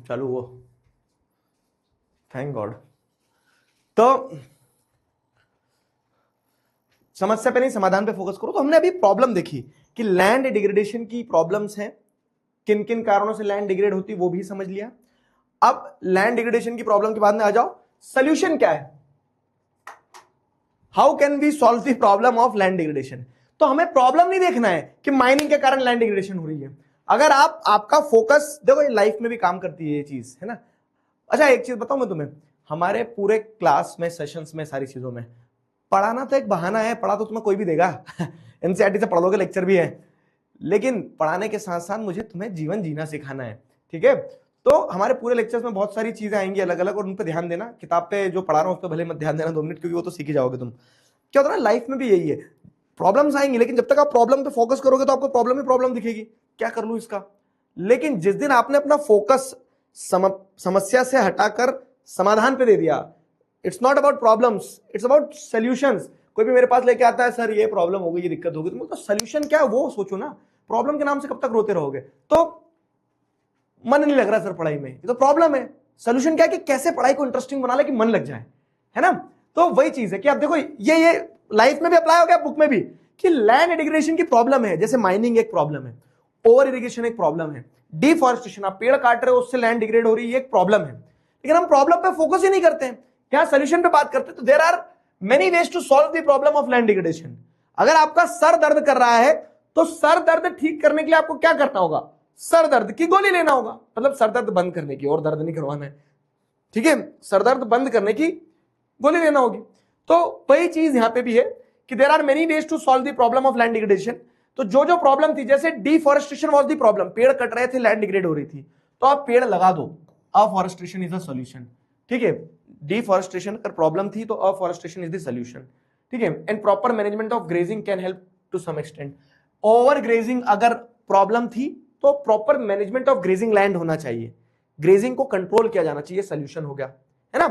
चालू हुआ, थैंक गॉड। तो समस्या पे नहीं समाधान पे फोकस करो। तो हमने अभी प्रॉब्लम देखी कि लैंड डिग्रेडेशन की प्रॉब्लम्स हैं, किन किन कारणों से लैंड डिग्रेड होती वो भी समझ लिया। अब लैंड डिग्रेडेशन की प्रॉब्लम के बाद में आ जाओ, सोल्यूशन क्या है, how can we solve the problem of land degradation. तो हमें प्रॉब्लम नहीं देखना है कि माइनिंग के कारण लैंड डिग्रेडेशन हो रही है। अगर आपका फोकस, देखो ये लाइफ में भी काम करती है ये चीज, है ना। अच्छा एक चीज बताऊं मैं तुम्हें, हमारे पूरे क्लास में, सेशंस में, सारी चीजों में पढ़ाना तो एक बहाना है, पढ़ा तो तुम्हें कोई भी देगा एनसीईआरटी से पढ़ लोगे, लेक्चर भी है, लेकिन पढ़ाने के साथ साथ मुझे तुम्हें जीवन जीना सिखाना है, ठीक है। तो हमारे पूरे लेक्चर्स में बहुत सारी चीजें आएंगी अलग अलग, और उन पर ध्यान देना। किताब पे जो पढ़ा रहा हूं उस पर भले मत ध्यान देना 2 मिनट, क्योंकि वो तो सीख ही जाओगे तुम। क्या होता है ना, लाइफ में भी यही है, प्रॉब्लम्स आएंगी, लेकिन जब तक आप प्रॉब्लम पे फोकस करोगे तो आपको प्रॉब्लम ही प्रॉब्लम दिखेगी, क्या कर लूं इसका। लेकिन जिस दिन आपने अपना फोकस समस्या से हटाकर समाधान पे दे दिया, it's not about problems, it's about solutions. कोई भी मेरे पास लेके आता है, सर ये प्रॉब्लम हो गई, ये दिक्कत हो गई, तो सोल्यूशन क्या है वो सोचो ना। प्रॉब्लम के नाम से कब तक रोते रहोगे? तो मन नहीं लग रहा सर पढ़ाई में, ये तो प्रॉब्लम है। सोल्यूशन क्या है कि कैसे पढ़ाई को इंटरेस्टिंग बना ले कि मन लग जाए, है ना। तो वही चीज है कि आप देखो ये लाइफ में भी अप्लाई हो गया, बुक में भी, कि लैंड डिग्रेडेशन की प्रॉब्लम है। जैसे माइनिंग एक प्रॉब्लम है, ओवर इरिगेशन एक प्रॉब्लम है, डिफॉरेस्टेशन, आप पेड़ काट रहे हो उससे लैंड डिग्रेड हो रही है, ये एक प्रॉब्लम है। लेकिन हम प्रॉब्लम पे फोकस ही नहीं करते हैं, क्या सोल्यूशन पे बात करते हैं। तो there are many ways to solve the problem of land degradation. अगर आपका सर दर्द कर रहा है तो सर दर्द ठीक करने के लिए आपको क्या करना होगा? सर दर्द की गोली लेना होगा, मतलब सर दर्द बंद करने की, और दर्द नहीं करवाना है, ठीक है। सर दर्द बंद करने की गोली लेना होगी। तो वही चीज यहां पे भी है कि there are many ways to solve the problem of land degradation. तो जो जो प्रॉब्लम थी, जैसे डिफॉरेस्टेशन वाज द प्रॉब्लम, पेड़ कट रहे थे, लैंड डिग्रेड हो रही थी, तो आप पेड़ लगा दो, अफॉरेस्टेशन इज द सॉल्यूशन, ठीक है। डिफॉरेस्टेशन अगर प्रॉब्लम थी तो अफॉरेस्टेशन इज द सॉल्यूशन, ठीक है। And proper management of grazing can help to some extent. Over grazing अगर प्रॉब्लम थी तो proper management of grazing land होना चाहिए, ग्रेजिंग को कंट्रोल किया जाना चाहिए, सॉल्यूशन हो गया, है ना।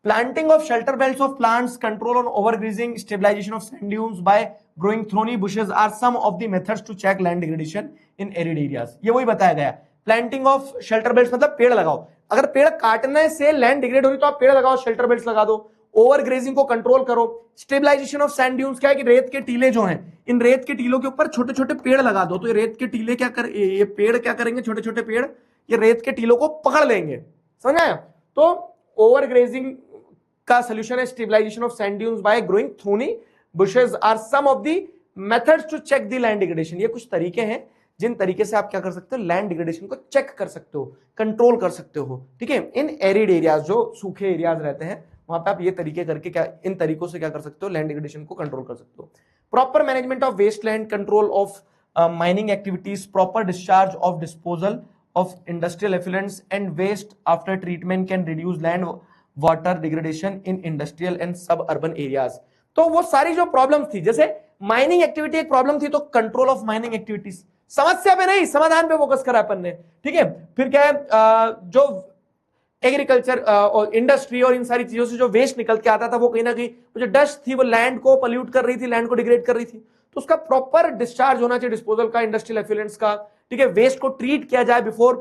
Planting of shelter belts of plants, control on overgrazing, stabilisation of sand dunes by growing thorny bushes are some of the methods to check land degradation in arid areas. ये वही बताया गया। प्लांटिंग ऑफ शेल्टर बेल्ट्स मतलब पेड़ लगाओ, अगर पेड़ काटने से लैंड डिग्रेड हो रही तो आप पेड़ लगाओ, शेल्टर बेल्ट्स लगा दो। ओवर ग्रेजिंग को कंट्रोल करो। स्टेबलाइजेशन ऑफ सैंड ड्यून्स क्या है कि रेत के टीले जो हैं, इन रेत के टीलों के ऊपर छोटे छोटे पेड़ लगा दो, तो ये रेत के टीले क्या कर, ये पेड़ क्या करेंगे, छोटे छोटे पेड़ ये रेत के टीलों को पकड़ लेंगे, समझ आया। तो ओवर ग्रेजिंग का सॉल्यूशन है stabilisation of sand dunes by growing thorny bushes are some of the methods to check the land degradation. ये कुछ तरीके हैं जिन तरीके से आप क्या कर सकते हो, लैंड डिग्रेडेशन को चेक कर सकते हो, कंट्रोल कर सकते हो, ठीक है। इन एरिड एरियाज, जो सूखे एरियाज रहते हैं, वहां पे आप ये तरीके करके क्या, इन तरीकों से क्या कर सकते हो, लैंड डिग्रेडेशन को कंट्रोल कर सकते हो। Proper management of waste land, control of mining activities, proper discharge of disposal of industrial effluents and waste after treatment can reduce land water degradation in industrial and suburban areas। तो वो सारी जो problem थी, जैसे mining activity एक problem थी, तो control of mining activities, समस्या पे नहीं समाधान पे फोकस करा अपन ने, ठीक है। फिर क्या है, जो एग्रीकल्चर और इंडस्ट्री और इन सारी चीजों से जो वेस्ट निकल के आता था, वो कहीं ना कहीं जो डस्ट थी वो लैंड को पॉल्यूट कर रही थी, लैंड को डिग्रेड कर रही थी, तो उसका प्रॉपर डिस्चार्ज होना चाहिए, डिस्पोजल का, इंडस्ट्रियल एफिलेंट्स का, ठीक है। वेस्ट को ट्रीट किया जाए बिफोर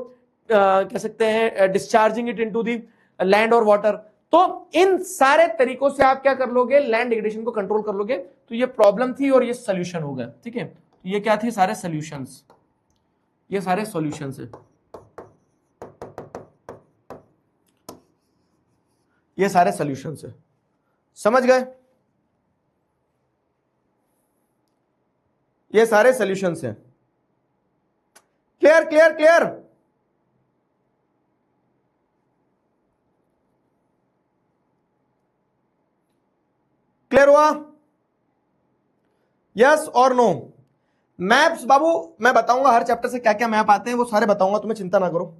कह सकते हैं discharging it into the land और वाटर। तो इन सारे तरीकों से आप क्या कर लोगे, लैंड डिग्रेडेशन को कंट्रोल कर लोगे। तो ये प्रॉब्लम थी और ये सोल्यूशन हो गया, ठीक है। तो ये क्या थी, सारे सोल्यूशंस, ये सारे सॉल्यूशंस है, ये सारे सॉल्यूशंस है, समझ गए। ये सारे सॉल्यूशंस हैं। Clear clear clear. क्लियर हुआ? यस और नो? मैप्स बाबू मैं बताऊंगा हर चैप्टर से क्या क्या मैप आते हैं, वो सारे बताऊंगा, तुम्हें चिंता ना करो।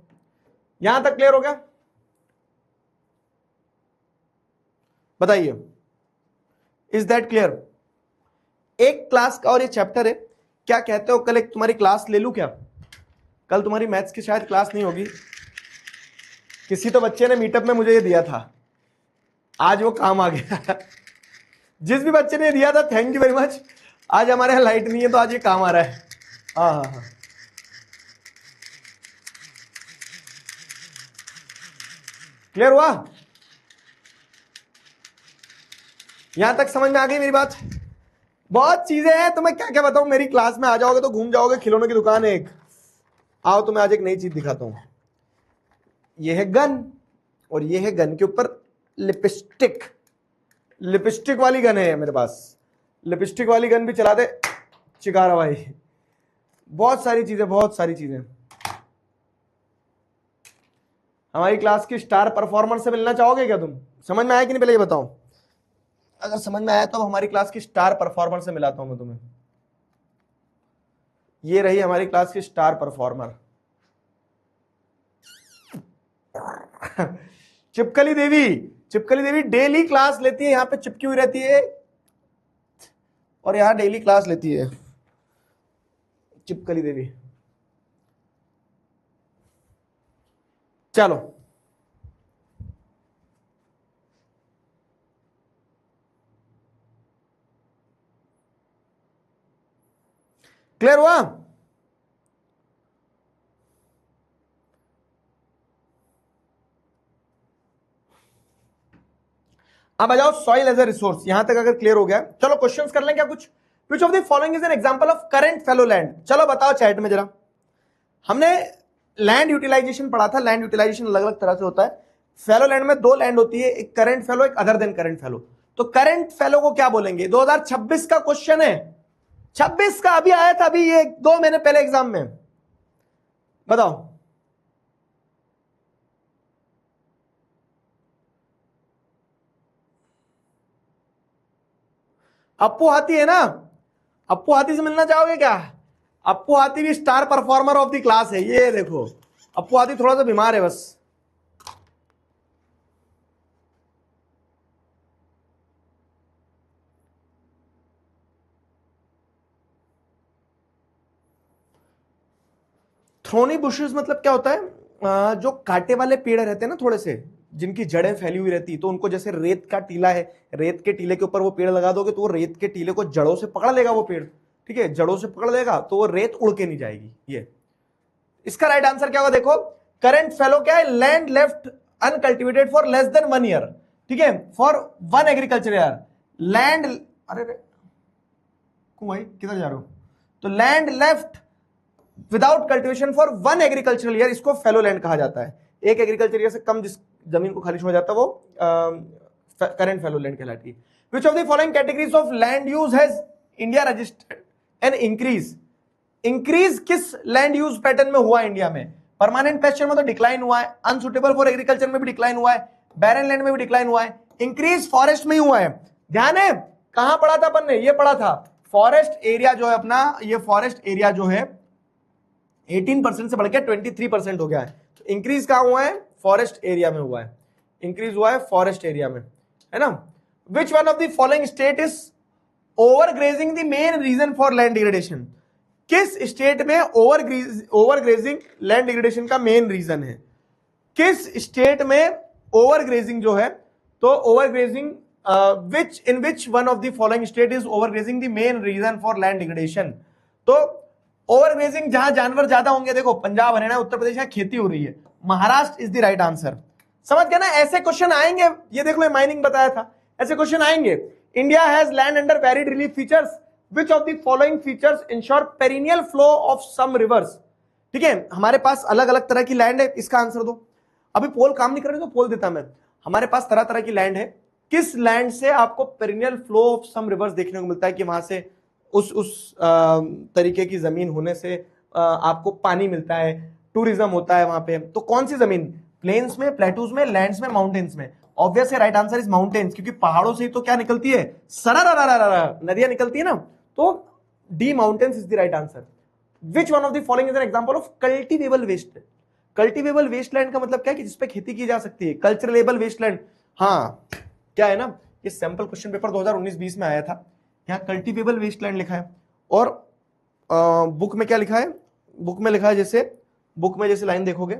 यहां तक क्लियर हो गया? बताइए, इज दैट क्लियर? एक क्लास का और ये चैप्टर है, क्या कहते हो कल एक तुम्हारी क्लास ले लूं क्या? कल तुम्हारी मैथ्स की शायद क्लास नहीं होगी, किसी तो बच्चे ने मीटअप में मुझे ये दिया था, आज वो काम आ गया। जिस भी बच्चे ने दिया था थैंक यू वेरी मच। आज हमारे यहाँ लाइट नहीं है तो आज ये काम आ रहा है। हाँ हाँ हाँ, क्लियर हुआ? यहां तक समझ में आ गई मेरी बात? बहुत चीजें हैं, तो मैं क्या क्या बताऊं, मेरी क्लास में आ जाओगे तो घूम जाओगे, खिलौनों की दुकान है एक। आओ तो मैं आज एक नई चीज दिखाता हूं। ये है गन, और ये है गन के ऊपर लिपस्टिक, लिपस्टिक वाली गन है मेरे पास। लिपस्टिक वाली गन भी चला दे चिकारा भाई। बहुत सारी चीजें, बहुत सारी चीजें। हमारी क्लास की स्टार परफॉर्मर से मिलना चाहोगे क्या तुम? समझ में आया कि नहीं, पहले ये बताओ। अगर समझ में आया तो हमारी क्लास की स्टार परफॉर्मर से मिलाता हूं मैं तुम्हें। ये रही हमारी क्लास की स्टार परफॉर्मर, चिपकली देवी। चिपकली देवी डेली क्लास लेती है, यहां पे चिपकी हुई रहती है, और यहां डेली क्लास लेती है चिपकली देवी। चलो क्लियर हुआ? अब आ जाओ सॉइल एज ए रिसोर्स। यहां तक अगर क्लियर हो गया, चलो क्वेश्चंस कर लें क्या कुछ। विच of the following is an example of current fellow land? चलो बताओ चैट में जरा। हमने लैंड यूटिलाइजेशन पढ़ा था। लैंड यूटिलाइजेशन अलग अलग तरह से होता है। फेलो लैंड में दो लैंड होती है, एक करंट फेलो, एक अदर देन करंट फेलो। तो करंट फेलो को क्या बोलेंगे? 2026 का क्वेश्चन है, 26 का अभी आया था, अभी ये 2 महीने पहले एग्जाम में। बताओ। अप्पू हाथी है ना? अप्पू हाथी से मिलना चाहोगे क्या? अप्पू हाथी भी star performer of the class है। ये देखो, अप्पू हाथी थोड़ा सा बीमार है बस। थ्रोनी बुशेस मतलब क्या होता है? जो कांटे वाले पेड़ रहते हैं ना, थोड़े से, जिनकी जड़ें फैली हुई रहती, तो उनको जैसे रेत का टीला है, रेत के टीले के ऊपर वो पेड़ लगा दोगे तो वो रेत के टीले को जड़ों से पकड़ लेगा वो पेड़। ठीक है, जड़ों से पकड़ लेगा तो वो रेत उड़ के नहीं जाएगी। ये इसका राइट आंसर क्या होगा? देखो, करंट फेलो क्या है? Land left uncultivated for less than 1 year. ठीक है, फॉर 1 एग्रीकल्चर ईयर। लैंड, अरे क्यों भाई, किधर जा रहे हो? तो land left without cultivation for 1 agricultural year, इसको फेलो लैंड कहा जाता है। एक एग्रीकल्चर ईयर से कम जिस जमीन को खाली छोड़ा जाता है वो करंट फेलो लैंड कहलाती है। विच of the following categories of land use has India registered an increase? Increase किस लैंड यूज पैटर्न में हुआ इंडिया में? परमानेंट पेस्चर में तो डिक्लाइन हुआ है, अनसुटेबल फॉर एग्रीकल्चर में भी डिक्लाइन हुआ है, बैरन लैंड में भी डिक्लाइन हुआ है, इंक्रीज फॉरेस्ट में ही हुआ है। ध्यान है, कहां पढ़ा था अपन ने? ये पढ़ा था, फॉरेस्ट एरिया जो है अपना, ये फॉरेस्ट एरिया जो है 18% से बढ़ के 23% हो गया है। तो इंक्रीज कहां हुआ है? फॉरेस्ट एरिया में हुआ है। इंक्रीज हुआ है फॉरेस्ट एरिया में, है ना? Which one of the following state is overgrazing the main reason for land degradation? किस स्टेट में ओवरग्रेजिंग लैंड डिग्रेडेशन का मेन रीजन है? किस स्टेट में ओवरग्रेजिंग जो है, तो overgrazing in which one of the following state is overgrazing the main reason for land degradation? तो ओवरग्रेजिंग जहां जानवर ज्यादा होंगे, देखो पंजाब, हरियाणा, उत्तर प्रदेश में खेती हो रही है, Maharashtra is the right answer. समझ गए ना? ऐसे क्वेश्चन आएंगे। ये देख लो, माइनिंग बताया था, ऐसे क्वेश्चन आएंगे। India has land under varied relief features, which of the following features ensure perennial flow of some rivers? ठीक है, हमारे पास अलग अलग तरह की लैंड है, इसका आंसर दो। अभी पोल काम नहीं कर रहे तो पोल देता मैं। हमारे पास तरह तरह की लैंड है, किस लैंड से आपको perennial flow of some rivers देखने को मिलता है, कि वहां से उस तरीके की जमीन होने से आपको पानी मिलता है, टूरिज्म होता है वहां पे। तो कौन सी जमीन? प्लेन्स में, प्लेटूज में, लैंड्स में, माउंटेन्स में? ऑब्वियस है, राइट आंसर इज माउंटेन्स, क्योंकि पहाड़ों से ही तो क्या निकलती है? सरर नदियां निकलती है ना। तो D, mountains is the right answer. Which one of the following is an example of cultivable waste? Cultivable wasteland का मतलब क्या है? कि जिसपे खेती की जा सकती है। कल्चरलेबल वेस्टलैंड, हाँ, क्या है ना, ये सैंपल क्वेश्चन पेपर 2019-20 में आया था। यहाँ कल्टीवेबल वेस्टलैंड लिखा है, और बुक में क्या लिखा है? बुक में लिखा है, जैसे बुक में जैसे लाइन देखोगे,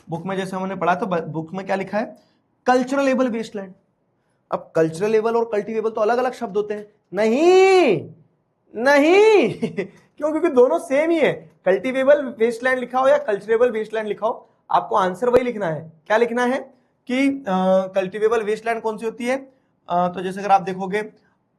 बुक में जैसे हमने पढ़ा तो बुक में क्या लिखा है? कल्चरलेबल वेस्टलैंड। अब कल्चरलेबल और कल्टीवेबल तो अलग अलग शब्द होते हैं। नहीं नहीं क्यों? क्योंकि दोनों सेम ही है। कल्टीवेबल वेस्टलैंड लिखा हो या कल्चरेबल वेस्टलैंड लिखा हो, आपको आंसर वही लिखना है। क्या लिखना है? कि कल्टीवेबल वेस्टलैंड कौन सी होती है? तो जैसे अगर आप देखोगे,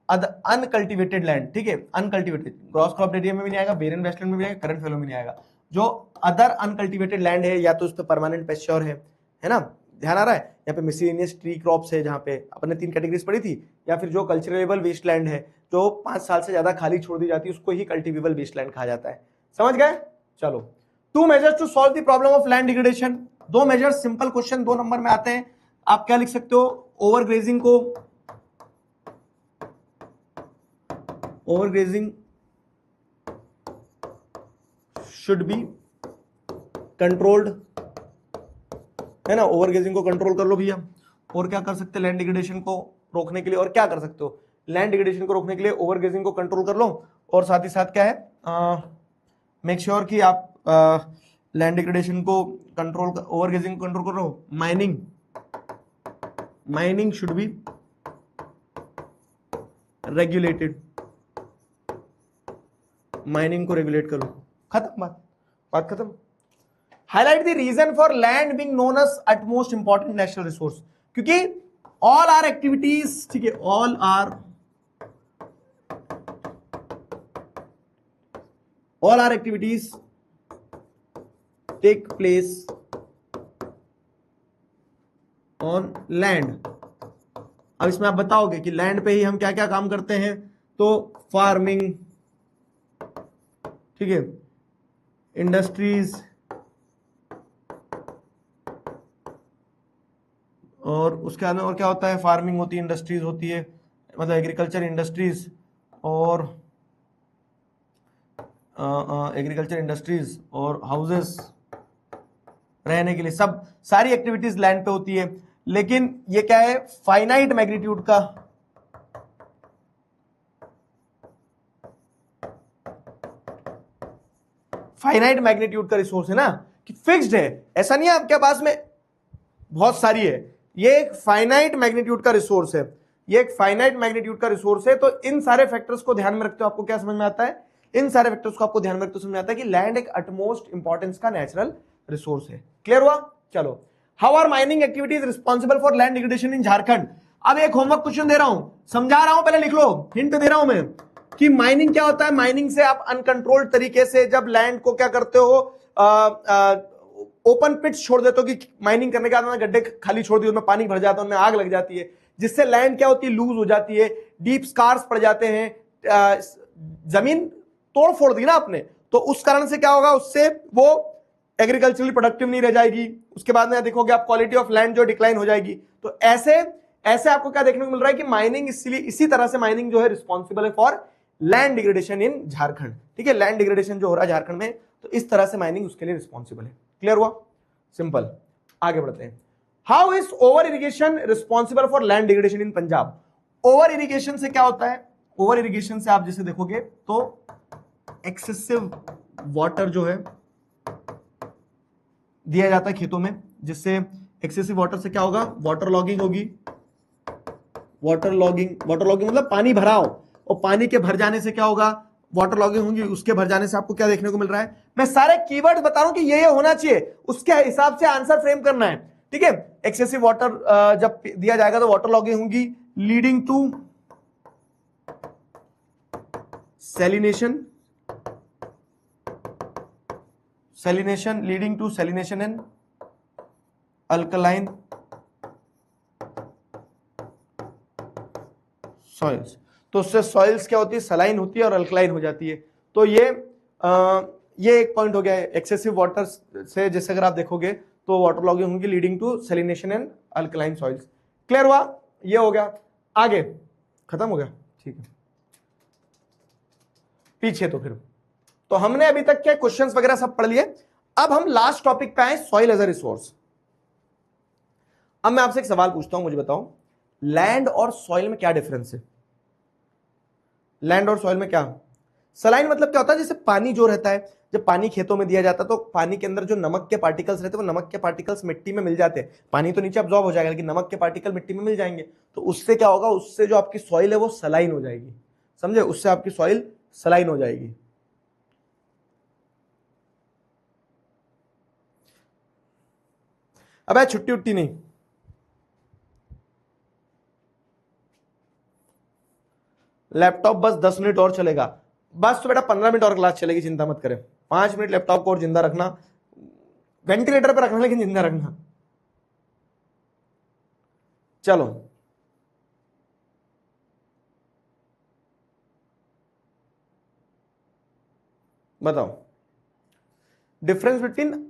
अनकल्टिवेटेड लैंड, ठीक है, अनकल्टिवेटेड, ग्रॉस क्रॉप एरिया में भी नहीं आएगा, बेरन वेस्टलैंड में भी नहीं आएगा, करंट फेलो में नहीं आएगा। जो अदर अनकल्टिवेटेड लैंड है, या तो उस पर परमानेंट पेस्चर है ना, ध्यान आ रहा है? यहाँ पे मिसलेनियस ट्री क्रॉप्स है, जहाँ पे अपने 3 कैटेगरीज पढ़ी थी, या फिर जो कल्चरेबल वेस्टलैंड है, जो 5 साल से ज्यादा खाली छोड़ दी जाती है, उसको ही कल्टिवेबल वेस्टलैंड कहा जाता है। समझ गए? चलो, 2 measures to solve the problem of land degradation. 2 measures, simple question 2 number में आते हैं। आप क्या लिख सकते हो? ओवरग्रेजिंग को, ओवरग्रेजिंग शुड बी कंट्रोल्ड, है ना? ओवरग्रेजिंग को कंट्रोल कर लो भैया। और क्या कर सकते हैं लैंड डिग्रेडेशन को रोकने के लिए? और क्या कर सकते हो लैंड डिग्रेडेशन को रोकने के लिए? ओवरग्रेजिंग को कंट्रोल कर लो, और साथ ही साथ क्या है, मेक श्योर कि आप लैंड डिग्रेडेशन को कंट्रोल, ओवरग्रेजिंग को कंट्रोल कर लो। Mining should be regulated, mining को रेगुलेट करो, खत्म बात खत्म। Highlight the reason for land being known as utmost important national resource, क्योंकि ऑल आर एक्टिविटीज, ठीक है, all are activities take place on land. अब इसमें आप बताओगे कि लैंड पे ही हम क्या क्या काम करते हैं, तो फार्मिंग, ठीक है, इंडस्ट्रीज, और उसके अंदर और क्या होता है, फार्मिंग होती है, इंडस्ट्रीज होती है, मतलब एग्रीकल्चर इंडस्ट्रीज, और एग्रीकल्चर इंडस्ट्रीज और हाउसेस रहने के लिए, सब सारी एक्टिविटीज लैंड पे होती है। लेकिन ये क्या है, फाइनाइट मैग्नीट्यूड का, फाइनाइट मैग्नीट्यूड का रिसोर्स है ना, कि फिक्स्ड है, ऐसा नहीं है आपके पास में बहुत सारी है, ये एक फाइनाइट मैग्नीट्यूड का रिसोर्स है, ये एक फाइनाइट मैग्नीट्यूड का रिसोर्स है। तो इन सारे फैक्टर्स को ध्यान में रखते हो आपको क्या समझ में आता है, इन सारे फैक्टर्स को आपको ध्यान में रखते समझ में आता है कि लैंड एक अटमोस्ट इंपॉर्टेंस का नेचुरल रिसोर्स है। क्लियर हुआ? चलो, how are mining activities responsible for land degradation in Jharkhand. अब एक होमवर्क क्वेश्चन दे रहा हूं, समझा रहा हूं, पहले लिख लो, हिंट दे रहा हूं मैं कि माइनिंग क्या होता है। माइनिंग से आप अनकंट्रोल्ड तरीके से जब लैंड को क्या करते हो, ओपन पिट्स छोड़ देते हो, कि माइनिंग करने के बाद गड्ढे खाली छोड़ दिए, उनमें पानी भर जाता है, उनमें आग लग जाती है, जिससे लैंड क्या होती है, लूज हो जाती है, डीप स्कार्स पड़ जाते हैं, जमीन तोड़ फोड़ दी ना आपने, तो उस कारण से क्या होगा, उससे वो एग्रीकल्चरली प्रोडक्टिव नहीं रह जाएगी, उसके बाद में देखोगे आप क्वालिटी ऑफ लैंड जो डिक्लाइन हो जाएगी। तो ऐसे ऐसे आपको क्या देखने को मिल रहा है कि माइनिंग, इसलिए इसी तरह से माइनिंग जो है रिस्पॉन्सिबल है for land degradation in Jharkhand. ठीक है, लैंड डिग्रेडेशन जो हो रहा है झारखंड में, तो इस तरह से माइनिंग उसके लिए रिस्पॉन्सिबल है। क्लियर हुआ? सिंपल। आगे बढ़ते हैं। How is over irrigation responsible for land degradation in Punjab. Over irrigation से क्या होता है, ओवर इरिगेशन से आप जैसे देखोगे तो एक्सेसिव वाटर जो है दिया जाता है खेतों में, जिससे एक्सेसिव वाटर से क्या होगा, वाटर लॉगिंग होगी, वाटर लॉगिंग मतलब पानी भराव, और पानी के भर जाने से क्या होगा, वाटर लॉगिंग होगी, उसके भर जाने से आपको क्या देखने को मिल रहा है, मैं सारे कीवर्ड्स बता रहा हूं कि ये होना चाहिए, उसके हिसाब से आंसर फ्रेम करना है। ठीक है, एक्सेसिव वाटर जब दिया जाएगा तो वाटर लॉगिंग होगी, leading to salination, leading to salination and alkaline soils. तो उससे सॉइल्स क्या होती है, सलाइन होती है और अल्कलाइन हो जाती है। तो ये एक पॉइंट हो गया है। एक्सेसिव वाटर से जैसे अगर आप देखोगे तो वाटर लॉगिंग होगी, leading to salination and alkaline soils. Clear हुआ? ये हो गया। आगे खत्म हो गया? ठीक है, पीछे तो हमने अभी तक क्या क्वेश्चंस वगैरह सब पढ़ लिए। अब हम लास्ट टॉपिक पे आए, सॉइल एज अ रिसोर्स। अब मैं आपसे एक सवाल पूछता हूं, मुझे बताओ लैंड और सॉइल में क्या डिफरेंस है। लैंड और सॉइल में क्या, सलाइन मतलब क्या होता है, जैसे पानी जो रहता है, जब पानी खेतों में दिया जाता है तो पानी के अंदर जो नमक के पार्टिकल्स रहते हैं, वो नमक के पार्टिकल्स मिट्टी में मिल जाते हैं। पानी तो नीचे अब्सॉर्ब हो जाएगा, लेकिन नमक के पार्टिकल मिट्टी में मिल जाएंगे, तो उससे क्या होगा, उससे जो आपकी सॉइल है वो सलाइन हो जाएगी। समझे? उससे आपकी सॉइल सलाइन हो जाएगी। अब छुट्टी उट्टी नहीं, लैपटॉप बस 10 मिनट और चलेगा, बस तो बेटा 15 मिनट और क्लास चलेगी, चिंता मत करें। 5 मिनट लैपटॉप को और जिंदा रखना, वेंटिलेटर पर रखना, लेकिन जिंदा रखना। चलो बताओ difference between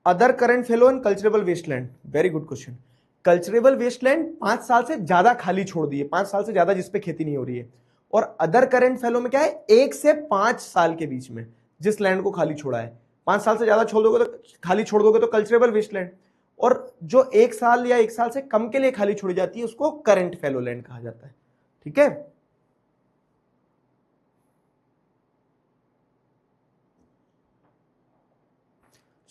other current fallow and culturable wasteland. Very good question. Culturable wasteland 5 साल से ज्यादा खाली छोड़ दी है, 5 साल से ज्यादा जिसपे खेती नहीं हो रही है। और अदर करंट फेलो में क्या है, 1 से 5 साल के बीच में जिस लैंड को खाली छोड़ा है, 5 साल से ज्यादा छोड़ दोगे तो खाली छोड़ दोगे तो कल्चरेबल वेस्टलैंड, और जो 1 साल या 1 साल से कम के लिए खाली छोड़ी जाती है उसको करंट फेलो लैंड कहा जाता है। ठीक है,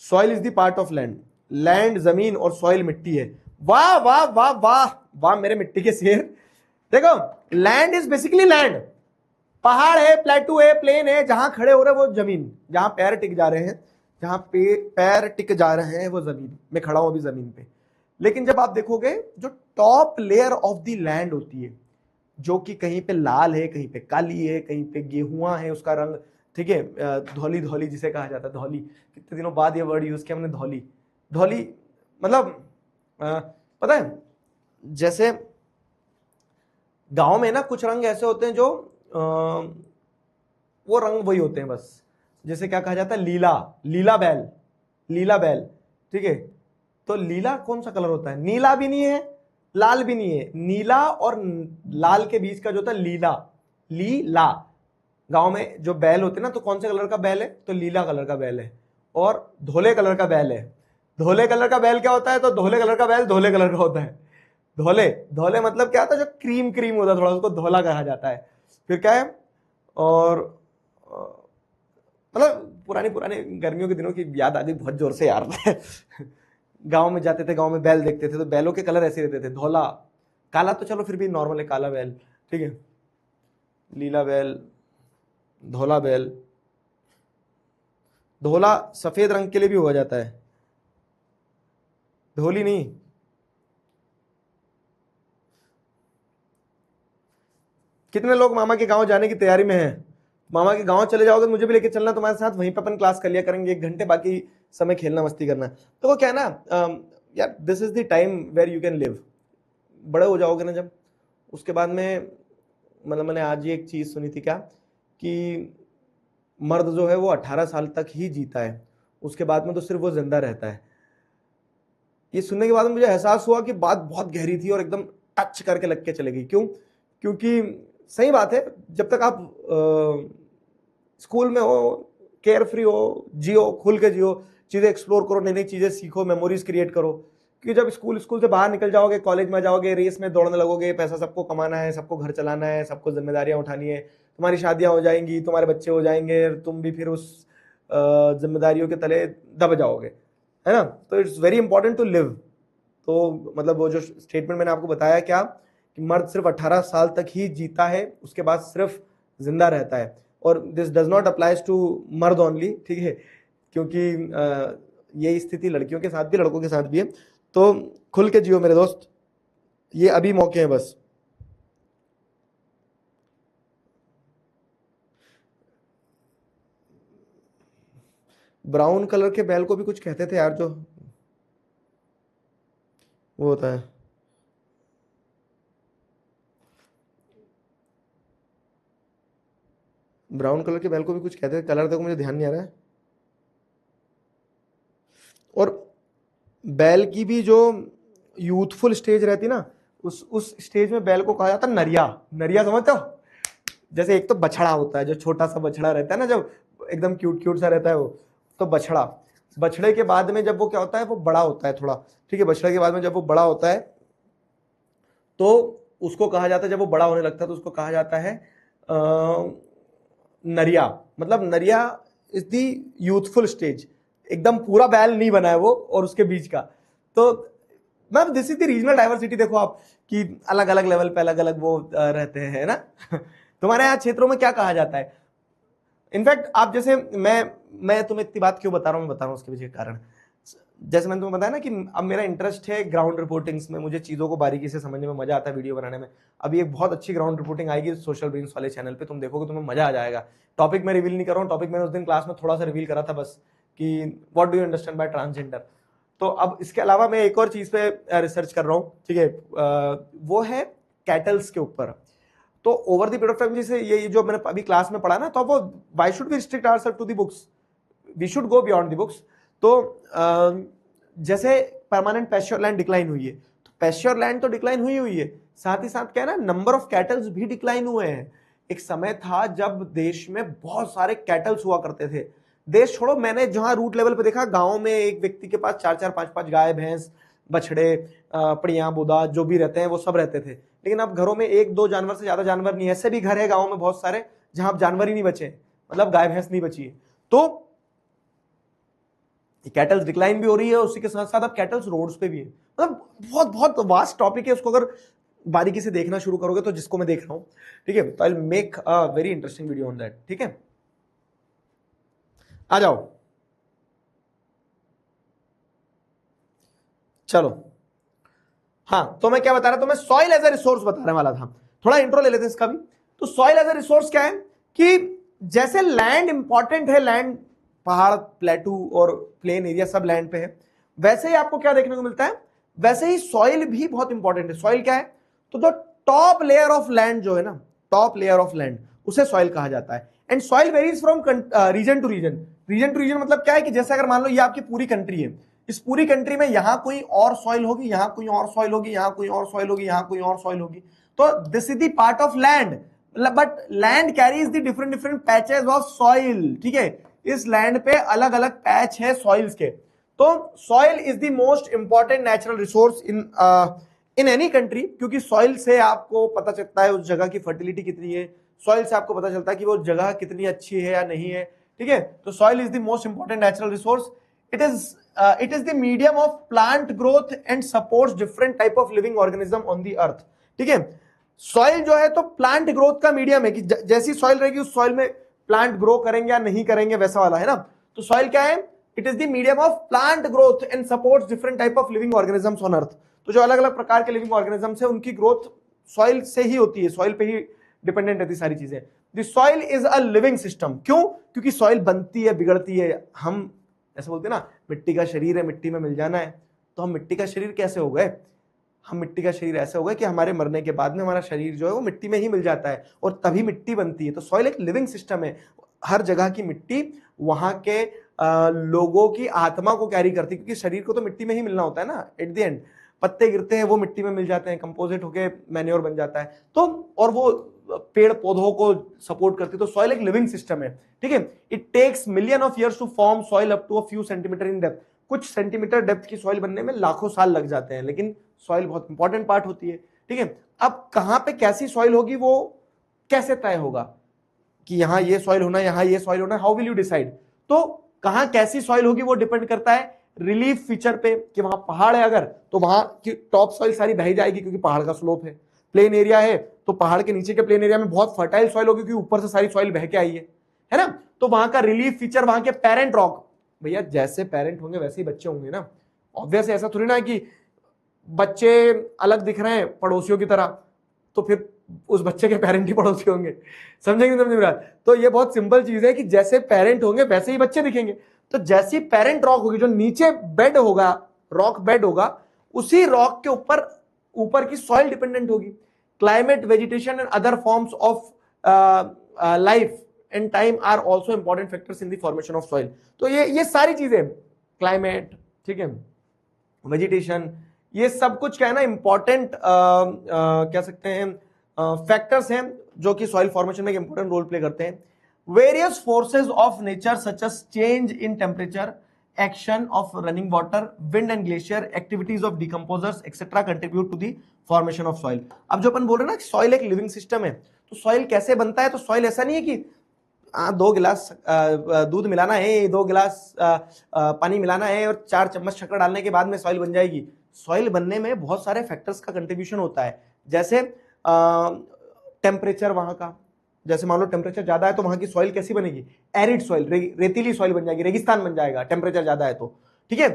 soil is the part of land. Land जमीन और सॉइल मिट्टी है। वाह वाह वाह वाह वाह मेरे मिट्टी के शेर। देखो लैंड इज बेसिकली लैंड, पहाड़ है, प्लेटू है, प्लेन है, जहां खड़े हो रहे हैं वो जमीन, जहां पैर टिक जा रहे हैं, जहां पैर टिक जा रहे हैं वो जमीन। मैं खड़ा हूं अभी जमीन पे। लेकिन जब आप देखोगे जो top layer of the land होती है, जो कि कहीं पे लाल है, कहीं पे काली है, कहीं पे गेहुआ है उसका रंग, ठीक है, धौली धौली जिसे कहा जाता है, धौली, कितने दिनों बाद ये वर्ड यूज किया हमने, धौली। धौली मतलब पता है, जैसे गांव में ना कुछ रंग ऐसे होते हैं जो वो रंग वही होते हैं बस, जैसे क्या कहा जाता है, लीला, लीला बैल, लीला बैल, ठीक है। तो लीला कौन सा कलर होता है, नीला भी नहीं है, लाल भी नहीं है, नीला और लाल के बीच का जो होता है लीला, लीला। गांव में जो बैल होते हैं ना, तो कौन से कलर का बैल है, तो लीला कलर का बैल है, और धोले कलर का बैल है। धोले कलर का बैल क्या होता है, तो धोले कलर का बैल धोले कलर का होता है। धोले, धोले मतलब क्या होता है, जो क्रीम क्रीम होता है थोड़ा, उसको धोला कहा जाता है। फिर क्या है, और मतलब पुरानी पुरानी गर्मियों के दिनों की याद आ गई बहुत जोर से यार। गांव में जाते थे, गांव में बैल देखते थे, तो बैलों के कलर ऐसे रहते थे, धोला, काला तो चलो फिर भी नॉर्मल है, काला बैल, ठीक है, लीला बैल, धोला बैल। धोला सफेद रंग के लिए भी हुआ जाता है, धोली नहीं। कितने लोग मामा के गांव जाने की तैयारी में हैं? मामा के गांव चले जाओगे, मुझे भी लेके चलना तुम्हारे साथ, वहीं पे अपन क्लास कर लिया करेंगे 1 घंटे, बाकी समय खेलना मस्ती करना। तो वो क्या है ना यार, this is the time where you can live. बड़े हो जाओगे ना जब, उसके बाद में, मतलब मैंने आज ही एक चीज सुनी थी क्या, कि मर्द जो है वो 18 साल तक ही जीता है, उसके बाद में तो सिर्फ वो जिंदा रहता है। ये सुनने के बाद मुझे एहसास हुआ कि बात बहुत गहरी थी और एकदम टच करके लग के चले गई। क्यों? क्योंकि सही बात है, जब तक आप स्कूल में हो, केयर फ्री हो, जियो, खुल के जियो, चीजें एक्सप्लोर करो, नई नई चीजें सीखो, मेमोरीज क्रिएट करो। क्योंकि जब स्कूल से बाहर निकल जाओगे, कॉलेज में जाओगे, रेस में दौड़ने लगोगे, पैसा सबको कमाना है, सबको घर चलाना है, सबको जिम्मेदारियां उठानी है, तुम्हारी शादियां हो जाएंगी, तुम्हारे बच्चे हो जाएंगे, तुम भी फिर उस जिम्मेदारियों के तले दब जाओगे, है ना। तो it's very important to live. तो मतलब वो जो स्टेटमेंट मैंने आपको बताया क्या, कि मर्द सिर्फ 18 साल तक ही जीता है, उसके बाद सिर्फ जिंदा रहता है। और this does not applies to मर्द ओनली, ठीक है, क्योंकि ये स्थिति लड़कियों के साथ भी लड़कों के साथ भी है। तो खुल के जियो मेरे दोस्त, ये अभी मौके हैं बस। ब्राउन कलर के बैल को भी कुछ कहते थे यार, जो वो होता है, ब्राउन कलर के बैल को भी कुछ कहते थे, कलर देखो मुझे ध्यान नहीं आ रहा है। और बैल की भी जो यूथफुल स्टेज रहती ना, उस स्टेज में बैल को कहा जाता है नरिया। नरिया समझते हो? जैसे एक तो बछड़ा होता है, जो छोटा सा बछड़ा रहता है ना, जब एकदम क्यूट क्यूट सा रहता है वो, तो बछड़ा। बछड़े के बाद में जब वो क्या होता है, वो बड़ा होता है थोड़ा, ठीक है, बछड़े के बाद में जब वो बड़ा होता है, तो उसको कहा जाता है, जब वो बड़ा होने लगता है तो उसको कहा जाता है नरिया। मतलब नरिया इज दी यूथफुल स्टेज, एकदम पूरा बैल नहीं बना है वो, और उसके बीच का। तो ma'am this is the regional diversity. देखो आप कि अलग अलग लेवल पे अलग अलग वो रहते हैं, है ना। तुम्हारे यहाँ क्षेत्रों में क्या कहा जाता है? इनफैक्ट आप जैसे, मैं तुम्हें इतनी बात क्यों बता रहा हूँ, मैं बता रहा हूँ उसके पीछे कारण। जैसे मैंने तुम्हें बताया ना कि अब मेरा इंटरेस्ट है ग्राउंड रिपोर्टिंग्स में, मुझे चीजों को बारीकी से समझने में मजा आता है, वीडियो बनाने में। अभी एक बहुत अच्छी ग्राउंड रिपोर्टिंग आएगी सोशल ब्रेन्स वाले चैनल पे, तुम देखोगे तुम्हें मजा आ जाएगा। टॉपिक मैं रिवील नहीं कर रहा हूँ, टॉपिक मैंने उस दिन क्लास में थोड़ा सा रिवील करा था बस, कि what do you understand by transgender. तो अब इसके अलावा मैं एक और चीज पे रिसर्च कर रहा हूँ, ठीक है, वो है कैटल्स के ऊपर। तो over the period of time, जैसे ये जो मैंने अभी क्लास में पढ़ा ना, तो वो why should we restrict ourselves to the books, we should go beyond the books. तो जैसे परमानेंट पैस्चर लैंड डिक्लाइन हुई है, तो पैस्चर लैंड तो डिक्लाइन हुई है, साथ ही साथ क्या है ना, नंबर ऑफ कैटल्स भी डिक्लाइन हुए हैं। एक समय था जब देश में बहुत सारे कैटल्स हुआ करते थे। देश छोड़ो, मैंने जहां रूट लेवल पे देखा, गांव में एक व्यक्ति के पास 4-4, 5-5 गाय, भैंस, बछड़े, पड़िया, बुदा जो भी रहते हैं वो सब रहते थे। लेकिन अब घरों में 1-2 जानवर से ज्यादा जानवर नहीं है। ऐसे भी घर है गाँव में बहुत सारे जहां जानवर ही नहीं बचे, मतलब गाय भैंस नहीं बची है। तो कैटल्स डिक्लाइन भी हो रही है, उसी के साथ साथ अब कैटल्स रोड्स पे भी है। मतलब बहुत बहुत वास्ट टॉपिक है, उसको अगर बारीकी से देखना शुरू करोगे तो जिसको मैं देख रहा हूं, ठीक है, तो I will make a very interesting video on that, ठीक है। आ जाओ, चलो, हाँ, तो मैं क्या बता रहा था, तो मैं सॉइल एज ए रिसोर्स बताने वाला था, थोड़ा इंट्रो ले लेते हैं इसका भी। तो सॉइल एज ए रिसोर्स क्या है कि जैसे लैंड इंपॉर्टेंट है, लैंड, पहाड़, प्लेटू और प्लेन एरिया सब लैंड पे है, वैसे ही आपको क्या देखने को मिलता है, वैसे ही सॉइल भी बहुत इंपॉर्टेंट है। सॉइल क्या है, तो टॉप लेयर ऑफ लैंड जो है ना, टॉप लेयर ऑफ लैंड, उसे सॉइल कहा जाता है। And soil varies from region to region. Region to region मतलब क्या है कि जैसे अगर मान लो ये आपकी पूरी कंट्री है, इस पूरी कंट्री में यहां कोई और सॉइल होगी, यहां कोई और सॉइल होगी, यहां कोई और सॉइल होगी, यहां कोई और सॉइल होगी, तो this is the part of land, but land carries the different different patches of soil, ठीक है, इस लैंड पे अलग अलग पैच है सॉइल्स के। तो soil is the most important natural resource in any country, क्योंकि सॉइल से आपको पता चलता है उस जगह की फर्टिलिटी कितनी है, सॉइल से आपको पता चलता है कि वो जगह कितनी अच्छी है या नहीं है, ठीक है। तो soil is the most important natural resource. it is the medium of plant growth and supports different type of living organism on the earth, ठीक है। सॉइल जो है तो प्लांट ग्रोथ का मीडियम है कि जैसी सॉइल रहेगी उस सॉइल में प्लांट ग्रो करेंगे या नहीं करेंगे, वैसा वाला है ना। तो सॉइल क्या है, it is the medium of plant growth and supports different type of living organisms on earth. तो जो अलग अलग प्रकार के लिविंग ऑर्गेनिजम्स है उनकी ग्रोथ सॉइल से ही होती है, सॉइल पे ही डिपेंडेंट रहती सारी चीजें। The soil is a living system, क्यों, क्योंकि सॉइल बनती है, बिगड़ती है। हम ऐसे बोलते हैं ना, मिट्टी का शरीर है, मिट्टी में मिल जाना है, तो हम मिट्टी का शरीर कैसे हो गए, हम मिट्टी का शरीर ऐसे हो गए कि हमारे मरने के बाद में हमारा शरीर जो है वो मिट्टी में ही मिल जाता है और तभी मिट्टी बनती है। तो सॉइल एक लिविंग सिस्टम है, हर जगह की मिट्टी वहां के लोगों की आत्मा को कैरी करती है, क्योंकि शरीर को तो मिट्टी में ही मिलना होता है ना, एट द एंड पत्ते गिरते हैं वो मिट्टी में मिल जाते हैं, कंपोजिट होके मैन्योर बन जाता है, तो और वो पेड़ पौधों को सपोर्ट करती है। तो सॉइल एक लिविंग सिस्टम है, ठीक है। It takes million of years to form soil up to a few centimetre in depth. कुछ सेंटीमीटर डेप्थ की सॉइल बनने में लाखों साल लग जाते हैं, लेकिन सॉइल बहुत इंपॉर्टेंट पार्ट होती है, ठीक है। अब कहां पे कैसी सॉइल होगी वो कैसे तय होगा कि यहां ये सॉइल होना, यहां ये सॉइल होना, हाउ विल यू डिसाइड। तो कहां कैसी सॉइल होगी वो डिपेंड करता है रिलीफ फीचर पे, कि वहां पहाड़ है अगर तो वहां की टॉप सॉइल सारी बह जाएगी क्योंकि पहाड़ का स्लोप है। प्लेन एरिया है तो पहाड़ के नीचे के प्लेन एरिया में बहुत फर्टाइल सॉइल होगी क्योंकि ऊपर से सारी सॉइल बह के आई है ना। तो वहां का रिलीफ फीचर, वहां के पेरेंट रॉक, भैया जैसे पेरेंट होंगे वैसे ही बच्चे होंगे ना, ऑब्वियस ऐसा थोड़ी ना है कि बच्चे अलग दिख रहे हैं पड़ोसियों की तरह तो फिर उस बच्चे के पेरेंट ही पड़ोसी होंगे, समझेंगे समझ रहा। तो ये बहुत सिंपल चीज है कि जैसे पेरेंट होंगे वैसे ही बच्चे दिखेंगे। तो जैसी पेरेंट रॉक होगी, जो नीचे बेड होगा, रॉक बेड होगा, उसी रॉक के ऊपर ऊपर की सॉइल डिपेंडेंट होगी। Climate, vegetation and other forms of life and time are also important factors in the formation of soil. तो ये सारी चीजें, क्लाइमेट, ठीक है, वेजिटेशन, ये सब कुछ क्या है ना इंपॉर्टेंट कह सकते हैं फैक्टर्स हैं जो कि सॉइल फॉर्मेशन में एक इंपॉर्टेंट रोल प्ले करते हैं। Various forces of nature such as change in temperature, action of running water, wind and glacier, activities of decomposers etcetera contribute to the formation of soil. अब जो अपन बोल रहे हैं ना सॉइल एक लिविंग सिस्टम है, तो सॉइल कैसे बनता है, तो सॉइल ऐसा नहीं है कि 2 गिलास दूध मिलाना है, 2 गिलास पानी मिलाना है और 4 चम्मच शक्कर डालने के बाद में सॉइल बन जाएगी। सॉइल बनने में बहुत सारे फैक्टर्स का कंट्रीब्यूशन होता है, जैसे टेम्परेचर वहां का, जैसे मान लो टेम्परेचर ज्यादा है तो वहां की सॉइल कैसी बनेगी, एरिड सॉइल, रेतीली सॉइल बन जाएगी, रेगिस्तान बन जाएगा टेम्परेचर ज्यादा है तो, ठीक है।